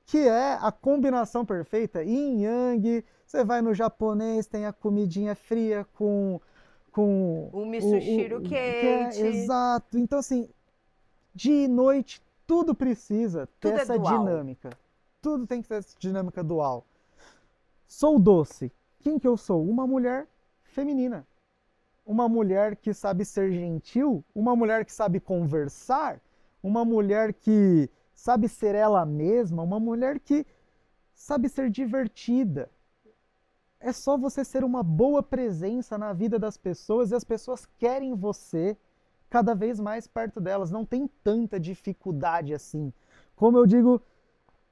que é a combinação perfeita, yin yang. Você vai no japonês, tem a comidinha fria com O misoshiro que é quente. exato. Então, assim, dia e noite, tudo precisa ter Tudo é essa dual. dinâmica. Tudo tem que ter essa dinâmica dual. Sou doce. Quem que eu sou? Uma mulher feminina. Uma mulher que sabe ser gentil, uma mulher que sabe conversar, uma mulher que sabe ser ela mesma, uma mulher que sabe ser divertida. É só você ser uma boa presença na vida das pessoas e as pessoas querem você cada vez mais perto delas. Não tem tanta dificuldade assim. Como eu digo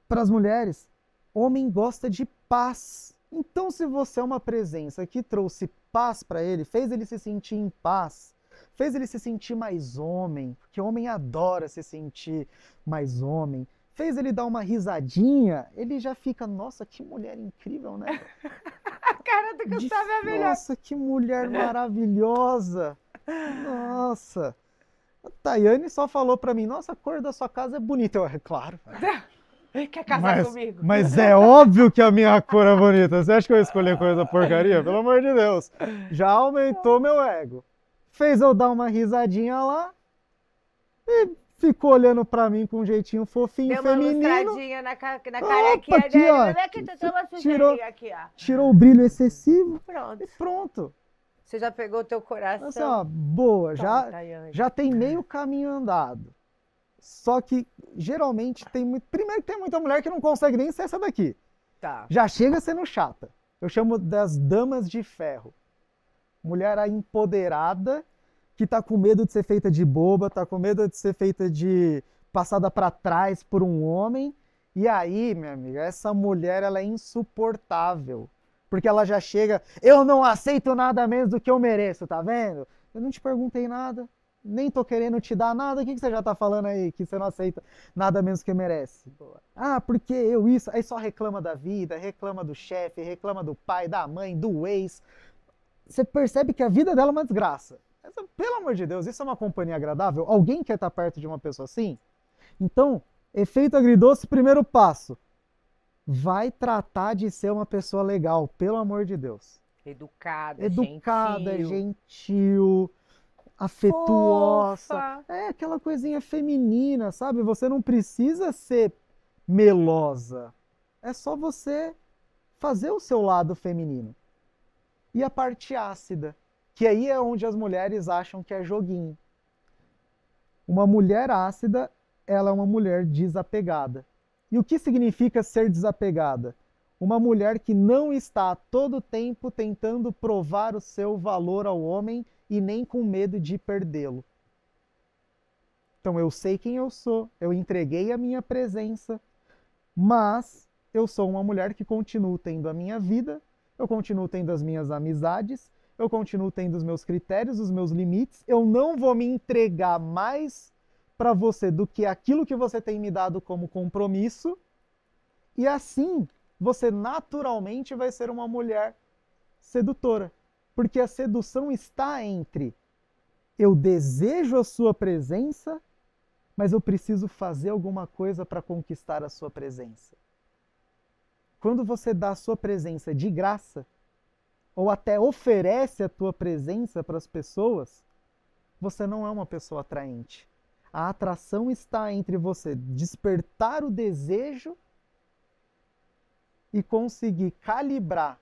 para as mulheres, homem gosta de paz. Então, se você é uma presença que trouxe paz para ele, fez ele se sentir em paz, fez ele se sentir mais homem, porque homem adora se sentir mais homem, fez ele dar uma risadinha, ele já fica, nossa, que mulher incrível, né? A cara do Gustavo é a melhor. Nossa, que mulher maravilhosa! Nossa! A Tayane só falou pra mim, nossa, a cor da sua casa é bonita. Eu, é claro. Quer casar comigo? Mas é óbvio que a minha cor é bonita. Você acha que eu escolhi coisa porcaria? Pelo amor de Deus. Já aumentou meu ego. Fez eu dar uma risadinha lá e ficou olhando pra mim com um jeitinho fofinho, Deu uma feminino. lustradinha na carequinha aqui, dele. ó. Vem aqui, tu tem uma sujeirinha aqui, ó. Tirou o brilho excessivo Pronto. e pronto. Você já pegou o teu coração. Assim, ó, boa, Toma, Tayane. já tem meio caminho andado. Só que geralmente tem muito. Primeiro que tem muita mulher que não consegue nem ser essa daqui. Tá. Já chega sendo chata. Eu chamo das damas de ferro. Mulher empoderada que tá com medo de ser feita de boba, tá com medo de ser feita de passada para trás por um homem. E aí, minha amiga, essa mulher ela é insuportável. Porque ela já chega, eu não aceito nada menos do que eu mereço, tá vendo? Eu não te perguntei nada, nem tô querendo te dar nada, o que você já tá falando aí que você não aceita nada menos do que merece? Ah, porque eu isso, aí só reclama da vida, reclama do chefe, reclama do pai, da mãe, do ex. Você percebe que a vida dela é uma desgraça. Pelo amor de Deus, isso é uma companhia agradável? Alguém quer estar perto de uma pessoa assim? Então, efeito agridoce, primeiro passo. Vai tratar de ser uma pessoa legal, pelo amor de Deus. Educada, gentil, afetuosa. Fofa. É aquela coisinha feminina, sabe? Você não precisa ser melosa. É só você fazer o seu lado feminino. E a parte ácida, que aí é onde as mulheres acham que é joguinho. Uma mulher ácida, ela é uma mulher desapegada. E o que significa ser desapegada? Uma mulher que não está a todo tempo tentando provar o seu valor ao homem e nem com medo de perdê-lo. Então eu sei quem eu sou, eu entreguei a minha presença, mas eu sou uma mulher que continuo tendo a minha vida, eu continuo tendo as minhas amizades, eu continuo tendo os meus critérios, os meus limites, eu não vou me entregar mais para você do que aquilo que você tem me dado como compromisso, e assim você naturalmente vai ser uma mulher sedutora, porque a sedução está entre eu desejo a sua presença, mas eu preciso fazer alguma coisa para conquistar a sua presença. Quando você dá a sua presença de graça, ou até oferece a tua presença para as pessoas, você não é uma pessoa atraente. A atração está entre você despertar o desejo e conseguir calibrar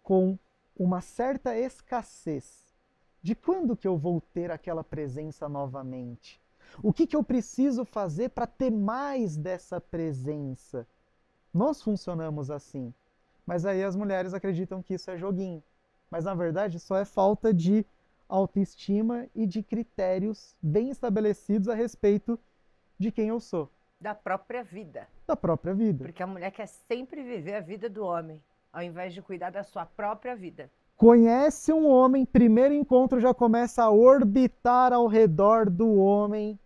com uma certa escassez de quando que eu vou ter aquela presença novamente. O que eu preciso fazer para ter mais dessa presença? Nós funcionamos assim. Mas aí as mulheres acreditam que isso é joguinho. Mas na verdade só é falta de autoestima e de critérios bem estabelecidos a respeito de quem eu sou. Da própria vida. Da própria vida. Porque a mulher quer sempre viver a vida do homem, ao invés de cuidar da sua própria vida. Conhece um homem, primeiro encontro já começa a orbitar ao redor do homem,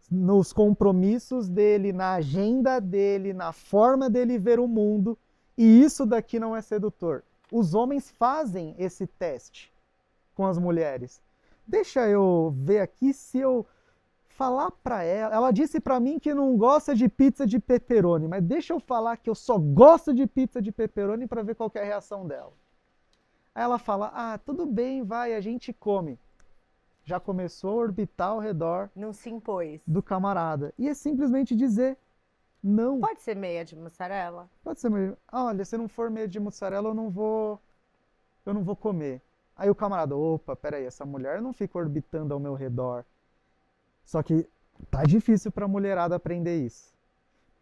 nos compromissos dele, na agenda dele, na forma dele ver o mundo, e isso daqui não é sedutor. Os homens fazem esse teste com as mulheres. Deixa eu ver aqui se eu falar pra ela disse pra mim que não gosta de pizza de pepperoni, mas deixa eu falar que eu só gosto de pizza de pepperoni pra ver qual que é a reação dela. Aí ela fala, ah, tudo bem, vai, a gente come. Já começou a orbitar ao redor Não se impôs. do camarada. E é simplesmente dizer não. Pode ser meia de mussarela? Pode ser, olha, se não for meio de mussarela, eu não vou comer. Aí o camarada, opa, peraí, essa mulher não fica orbitando ao meu redor. Só que tá difícil pra mulherada aprender isso.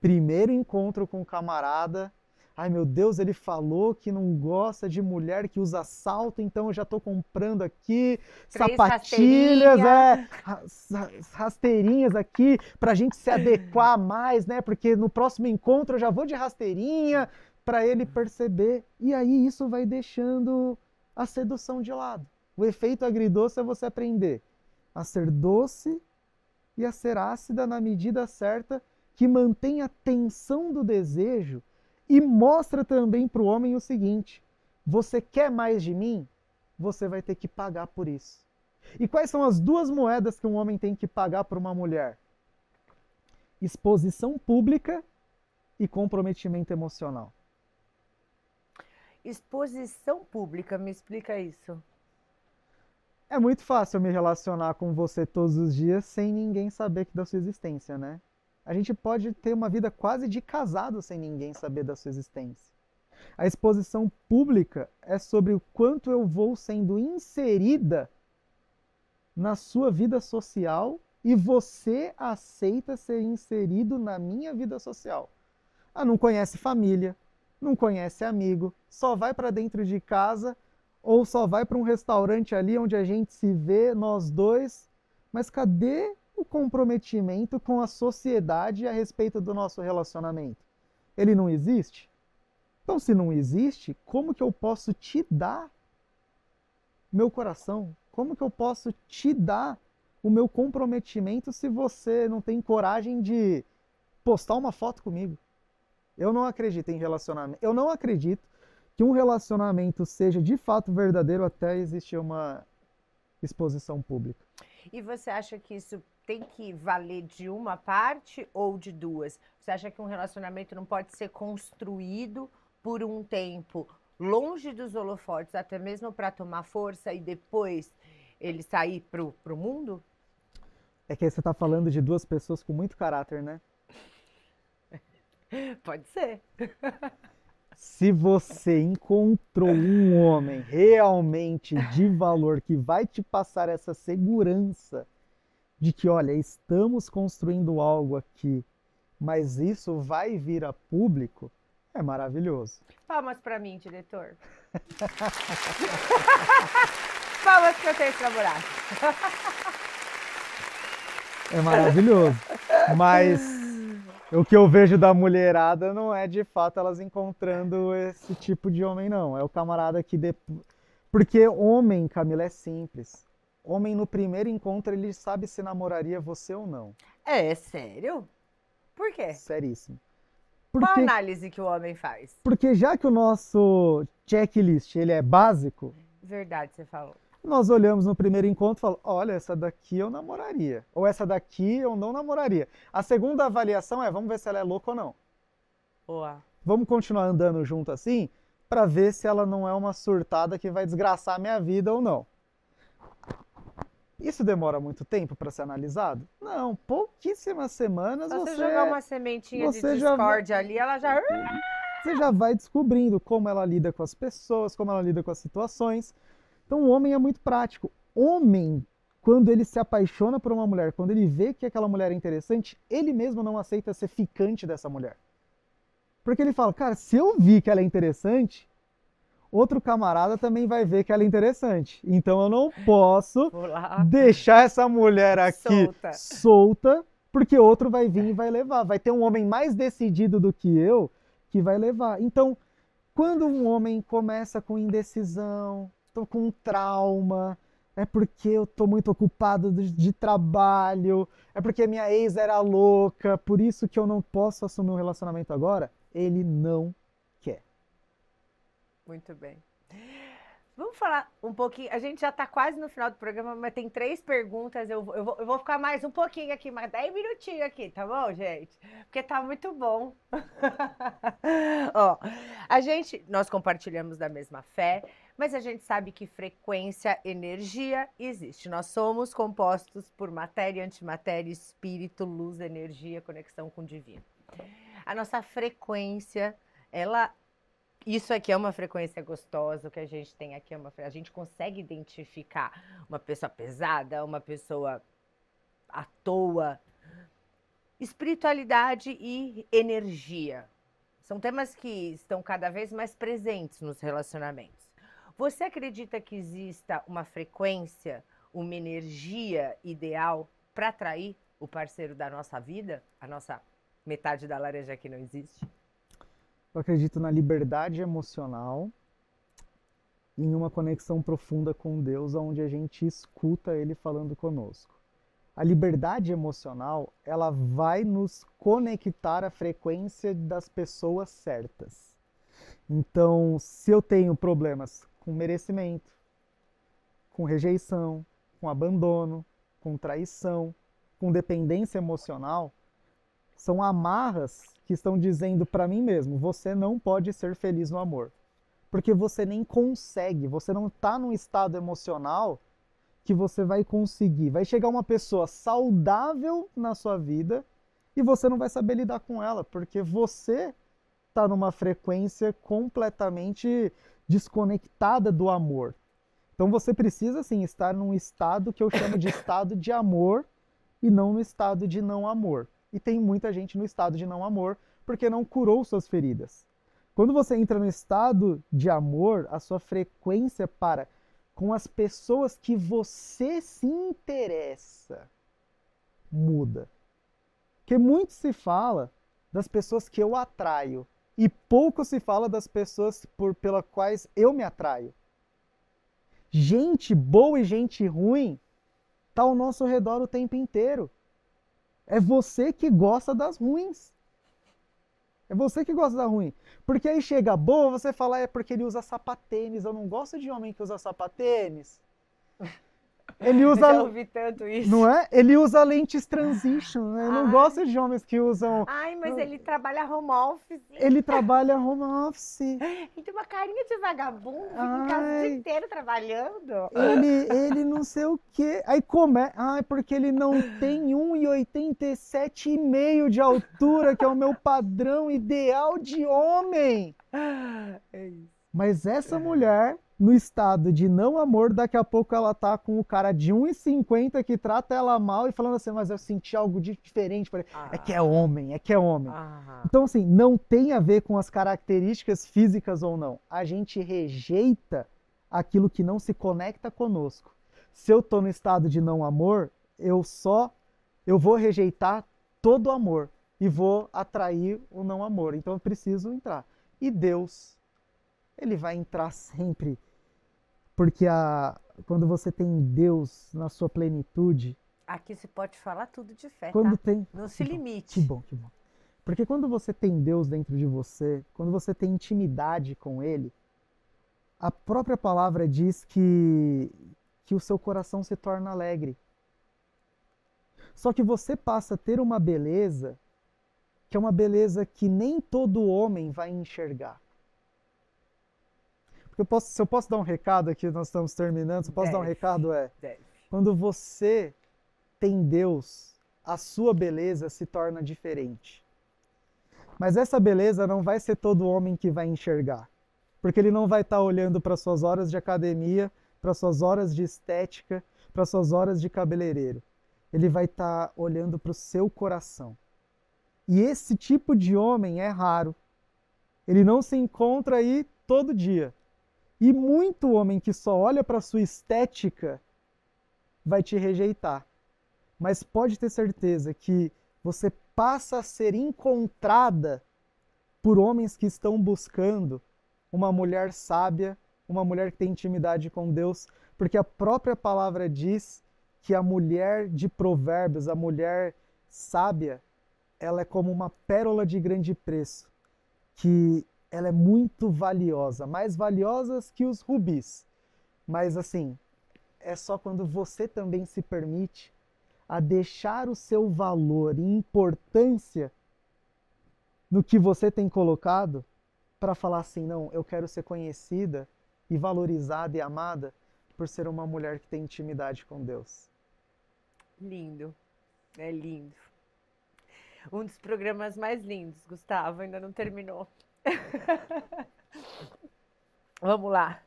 Primeiro encontro com o camarada, ai meu Deus, ele falou que não gosta de mulher que usa salto, então eu já tô comprando aqui 3 sapatilhas, rasteirinha. rasteirinhas aqui pra gente se adequar mais, né? Porque no próximo encontro eu já vou de rasteirinha pra ele perceber. E aí isso vai deixando a sedução de lado. O efeito agridoce é você aprender a ser doce e a ser ácida na medida certa, que mantém a tensão do desejo e mostra também para o homem o seguinte: você quer mais de mim? Você vai ter que pagar por isso. E quais são as duas moedas que um homem tem que pagar por uma mulher? Exposição pública e comprometimento emocional. Exposição pública, me explica isso. É muito fácil me relacionar com você todos os dias sem ninguém saber da sua existência, né? A gente pode ter uma vida quase de casado sem ninguém saber da sua existência. A exposição pública é sobre o quanto eu vou sendo inserida na sua vida social e você aceita ser inserido na minha vida social. Ah, não conhece família, não conhece amigo, só vai para dentro de casa ou só vai para um restaurante ali onde a gente se vê, nós dois, mas cadê o comprometimento com a sociedade a respeito do nosso relacionamento? Ele não existe? Então, se não existe, como que eu posso te dar meu coração? Como que eu posso te dar o meu comprometimento se você não tem coragem de postar uma foto comigo? Eu não acredito em relacionamento. Eu não acredito que um relacionamento seja de fato verdadeiro até existir uma exposição pública. E você acha que isso tem que valer de uma parte ou de duas? Você acha que um relacionamento não pode ser construído por um tempo longe dos holofotes, até mesmo para tomar força e depois ele sair pro mundo? É que aí você está falando de duas pessoas com muito caráter, né? Pode ser. Se você encontrou um homem realmente de valor que vai te passar essa segurança de que, olha, estamos construindo algo aqui, mas isso vai vir a público, é maravilhoso. Palmas para mim, diretor. Palmas que eu tenho esse namorado. É maravilhoso. Mas o que eu vejo da mulherada não é de fato elas encontrando esse tipo de homem, não. É o camarada que Porque homem, Camila, é simples. Homem no primeiro encontro ele sabe se namoraria você ou não. É sério? Por quê? Seríssimo. Qual a Porque, análise que o homem faz? porque já que o nosso checklist ele é básico, Verdade, você falou. nós olhamos no primeiro encontro e falamos, olha, essa daqui eu namoraria. Ou essa daqui eu não namoraria. A segunda avaliação é, vamos ver se ela é louca ou não. Boa. Vamos continuar andando junto assim, para ver se ela não é uma surtada que vai desgraçar a minha vida ou não. Isso demora muito tempo para ser analisado? Não, pouquíssimas semanas Só você jogar uma sementinha de discórdia ali, ela já... Você já vai descobrindo como ela lida com as pessoas, como ela lida com as situações. Então o homem é muito prático. Homem, quando ele se apaixona por uma mulher, quando ele vê que aquela mulher é interessante, ele mesmo não aceita ser ficante dessa mulher. Porque ele fala, cara, se eu vi que ela é interessante, outro camarada também vai ver que ela é interessante. Então eu não posso deixar essa mulher aqui solta, porque outro vai vir e vai levar. Vai ter um homem mais decidido do que eu que vai levar. Então, quando um homem começa com indecisão, tô com um trauma, é porque eu tô muito ocupado de trabalho, é porque minha ex era louca, por isso que eu não posso assumir um relacionamento agora, ele não quer. Muito bem. Vamos falar um pouquinho. A gente já está quase no final do programa, mas tem 3 perguntas. Eu vou ficar mais um pouquinho aqui, mais 10 minutinhos aqui, tá bom, gente? Porque tá muito bom. Ó, nós compartilhamos da mesma fé, mas a gente sabe que frequência, energia existe. Nós somos compostos por matéria, antimatéria, espírito, luz, energia, conexão com o divino. A nossa frequência, ela isso aqui é uma frequência gostosa, o que a gente tem aqui é a gente consegue identificar uma pessoa pesada, uma pessoa à toa. Espiritualidade e energia são temas que estão cada vez mais presentes nos relacionamentos. Você acredita que exista uma frequência, uma energia ideal para atrair o parceiro da nossa vida? A nossa metade da laranja que não existe? Eu acredito na liberdade emocional, em uma conexão profunda com Deus, onde a gente escuta Ele falando conosco. A liberdade emocional, ela vai nos conectar à frequência das pessoas certas. Então, se eu tenho problemas com merecimento, com rejeição, com abandono, com traição, com dependência emocional, são amarras que estão dizendo para mim mesmo, você não pode ser feliz no amor. Porque você nem consegue, você não está num estado emocional que você vai conseguir. Vai chegar uma pessoa saudável na sua vida e você não vai saber lidar com ela, porque você está numa frequência completamente desconectada do amor. Então você precisa sim estar num estado que eu chamo de estado de amor e não no estado de não amor. E tem muita gente no estado de não amor porque não curou suas feridas. Quando você entra no estado de amor, a sua frequência para com as pessoas que você se interessa muda. Porque muito se fala das pessoas que eu atraio e pouco se fala das pessoas pelas quais eu me atraio. Gente boa e gente ruim está ao nosso redor o tempo inteiro. É você que gosta das ruins. É você que gosta da ruim. Porque aí chega a boa, você fala, é porque ele usa sapatênis. Eu não gosto de homem que usa sapatênis. Ele usa. Eu já ouvi tanto isso. Não é? Ele usa lentes transition. Né? Eu não gosto de homens que usam. Ai, mas ele trabalha home office. Ele trabalha home office. Ele tem uma carinha de vagabundo, fica em casa o dia inteiro trabalhando. Ele não sei o quê. Aí Ai, porque ele não tem 1,87,5 de altura, que é o meu padrão ideal de homem. É isso. Mas essa mulher, no estado de não amor, daqui a pouco ela tá com o cara de 1,50 que trata ela mal e falando assim, mas eu senti algo diferente. É que é homem, é que é homem. Então, assim, não tem a ver com as características físicas ou não. A gente rejeita aquilo que não se conecta conosco. Se eu tô no estado de não amor, eu vou rejeitar todo o amor e vou atrair o não amor. Então eu preciso entrar. E Deus, ele vai entrar sempre, porque quando você tem Deus na sua plenitude... Aqui se pode falar tudo de fé, quando tá? Tem, não se limite. Que bom, que bom. Porque quando você tem Deus dentro de você, quando você tem intimidade com Ele, a própria palavra diz que o seu coração se torna alegre. Só que você passa a ter uma beleza, que é uma beleza que nem todo homem vai enxergar. Se eu posso dar um recado aqui, nós estamos terminando, se eu posso dar um recado quando você tem Deus, a sua beleza se torna diferente. Mas essa beleza não vai ser todo homem que vai enxergar, porque ele não vai estar olhando para suas horas de academia, para suas horas de estética, para suas horas de cabeleireiro. Ele vai estar olhando para o seu coração. E esse tipo de homem é raro. Ele não se encontra aí todo dia. E muito homem que só olha para sua estética vai te rejeitar. Mas pode ter certeza que você passa a ser encontrada por homens que estão buscando uma mulher sábia, uma mulher que tem intimidade com Deus, porque a própria palavra diz que a mulher de Provérbios, a mulher sábia, ela é como uma pérola de grande preço, que ela é muito valiosa, mais valiosa que os rubis. Mas assim, é só quando você também se permite a deixar o seu valor e importância no que você tem colocado para falar assim, não, eu quero ser conhecida e valorizada e amada por ser uma mulher que tem intimidade com Deus. Lindo, é lindo. Um dos programas mais lindos, Gustavo, ainda não terminou. Vamos lá.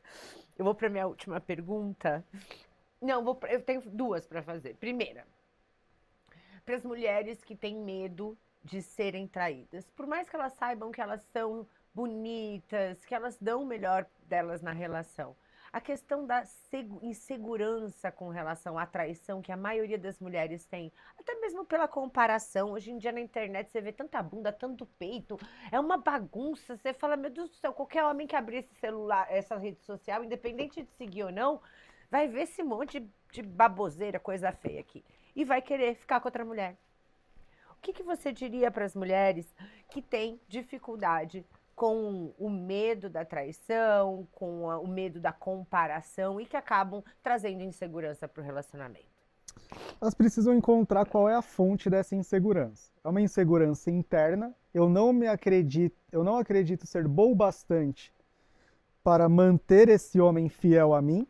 Eu vou para minha última pergunta. Não, eu tenho duas para fazer. Primeira, para as mulheres que têm medo de serem traídas. Por mais que elas saibam que elas são bonitas, que elas dão o melhor delas na relação. A questão da insegurança com relação à traição que a maioria das mulheres tem, até mesmo pela comparação. Hoje em dia na internet você vê tanta bunda, tanto peito, é uma bagunça. Você fala, meu Deus do céu, qualquer homem que abrir esse celular, essa rede social, independente de seguir ou não, vai ver esse monte de baboseira, coisa feia aqui. E vai querer ficar com outra mulher. O que você diria para as mulheres que têm dificuldade com o medo da traição, com o medo da comparação e que acabam trazendo insegurança para o relacionamento? Elas precisam encontrar qual é a fonte dessa insegurança. É uma insegurança interna. Eu não acredito ser bom o bastante para manter esse homem fiel a mim.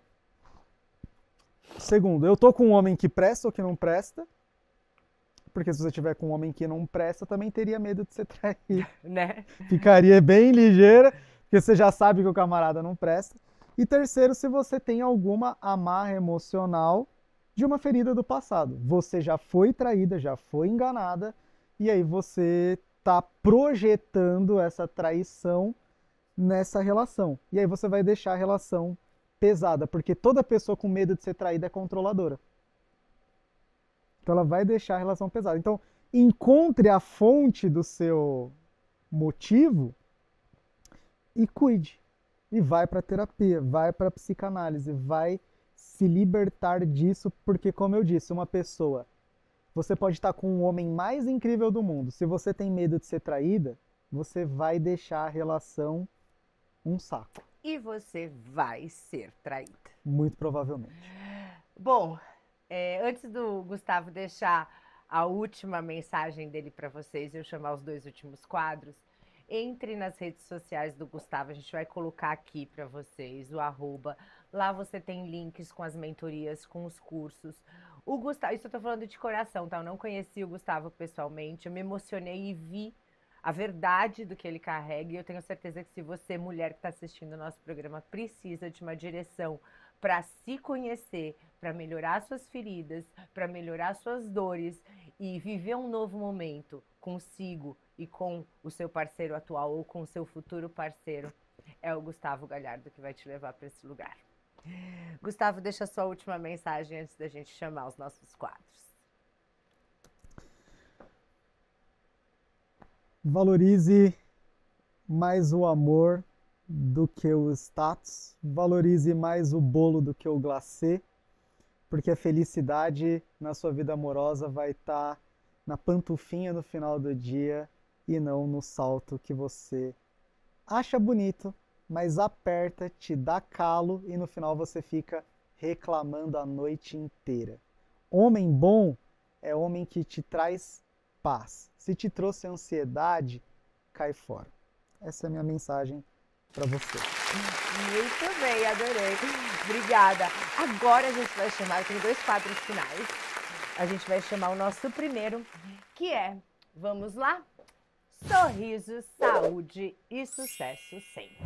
Segundo, eu tô com um homem que presta ou que não presta. Porque se você tiver com um homem que não presta, também teria medo de ser traído. Né? Ficaria bem ligeira, porque você já sabe que o camarada não presta. E terceiro, se você tem alguma amarra emocional de uma ferida do passado. Você já foi traída, já foi enganada, e aí você tá projetando essa traição nessa relação. E aí você vai deixar a relação pesada, porque toda pessoa com medo de ser traída é controladora. Então ela vai deixar a relação pesada. Então, encontre a fonte do seu motivo e cuide. E vai para terapia, vai para psicanálise, vai se libertar disso, porque como eu disse, uma pessoa, você pode estar com o homem mais incrível do mundo. Se você tem medo de ser traída, você vai deixar a relação um saco. E você vai ser traída. Muito provavelmente. Bom, antes do Gustavo deixar a última mensagem dele para vocês, eu chamar os dois últimos quadros, entre nas redes sociais do Gustavo, a gente vai colocar aqui para vocês o @. Lá você tem links com as mentorias, com os cursos. O Gustavo, isso eu tô falando de coração, tá? Eu não conheci o Gustavo pessoalmente, eu me emocionei e vi a verdade do que ele carrega, e eu tenho certeza que se você, mulher que está assistindo o nosso programa, precisa de uma direção para se conhecer, para melhorar suas feridas, para melhorar suas dores e viver um novo momento consigo e com o seu parceiro atual ou com o seu futuro parceiro, é o Gustavo Galhardo que vai te levar para esse lugar. Gustavo, deixa a sua última mensagem antes da gente chamar os nossos quadros. Valorize mais o amor do que o status, valorize mais o bolo do que o glacê, porque a felicidade na sua vida amorosa vai estar na pantufinha no final do dia e não no salto que você acha bonito, mas aperta, te dá calo e no final você fica reclamando a noite inteira. Homem bom é homem que te traz paz. Se te trouxe ansiedade, cai fora. Essa é a minha mensagem para você. Muito bem, adorei. Obrigada. Agora a gente vai chamar, tem 2 quadros finais. A gente vai chamar o nosso primeiro, que é, vamos lá? Sorriso, saúde e sucesso sempre.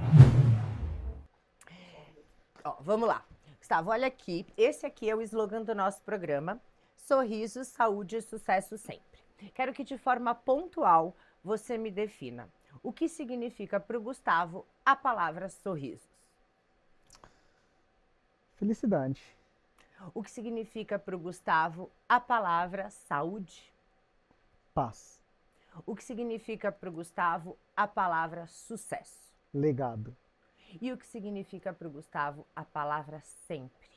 Ó, vamos lá. Gustavo, olha aqui. Esse aqui é o slogan do nosso programa. Sorriso, saúde e sucesso sempre. Quero que de forma pontual você me defina. O que significa para o Gustavo a palavra sorrisos? Felicidade. O que significa para o Gustavo a palavra saúde? Paz. O que significa para o Gustavo a palavra sucesso? Legado. E o que significa para o Gustavo a palavra sempre?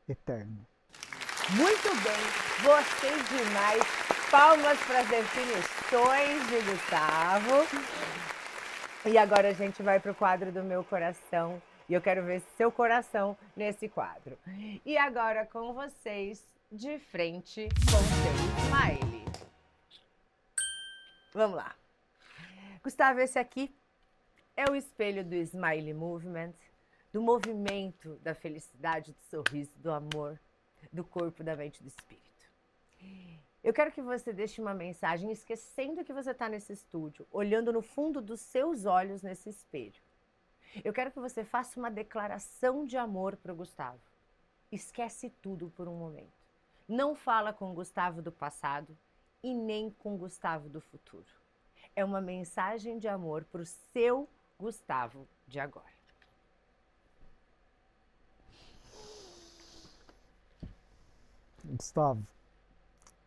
Eterno. Muito bem, gostei demais. Palmas para as definições de Gustavo. E agora a gente vai para o quadro do meu coração. E eu quero ver seu coração nesse quadro. E agora com vocês, de frente com seu smile. Vamos lá. Gustavo, esse aqui é o espelho do Smile Movement, do movimento da felicidade, do sorriso, do amor, do corpo, da mente e do espírito. Eu quero que você deixe uma mensagem esquecendo que você está nesse estúdio, olhando no fundo dos seus olhos nesse espelho. Eu quero que você faça uma declaração de amor para o Gustavo. Esquece tudo por um momento. Não fala com o Gustavo do passado e nem com o Gustavo do futuro. É uma mensagem de amor para o seu Gustavo de agora. Gustavo,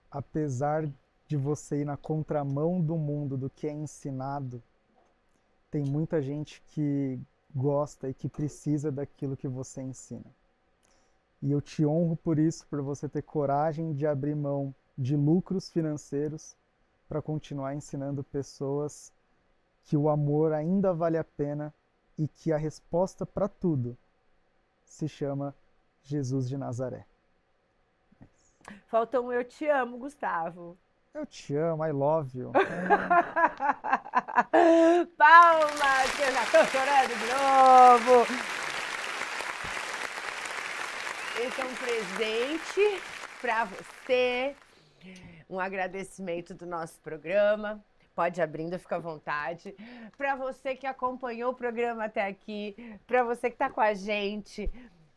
apesar de você ir na contramão do mundo, do que é ensinado, tem muita gente que gosta e que precisa daquilo que você ensina. E eu te honro por isso, por você ter coragem de abrir mão de lucros financeiros para continuar ensinando pessoas que o amor ainda vale a pena e que a resposta para tudo se chama Jesus de Nazaré. Faltou um eu te amo, Gustavo. Eu te amo, I love you. Palmas, que eu já tô chorando de novo. Esse é um presente para você, um agradecimento do nosso programa. Pode ir abrindo, fica à vontade. Para você que acompanhou o programa até aqui, para você que está com a gente,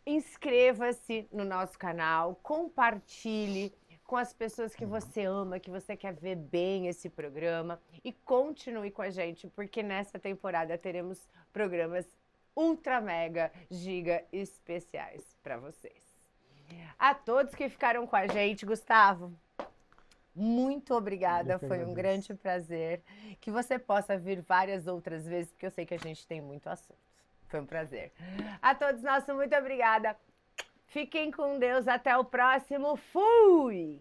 inscreva-se no nosso canal, compartilhe com as pessoas que você ama, que você quer ver bem esse programa e continue com a gente, porque nessa temporada teremos programas ultra mega giga especiais para vocês. A todos que ficaram com a gente, Gustavo, muito obrigada, foi um grande prazer. Que você possa vir várias outras vezes, porque eu sei que a gente tem muito assunto. Foi um prazer. A todos nós, muito obrigada. Fiquem com Deus, até o próximo. Fui!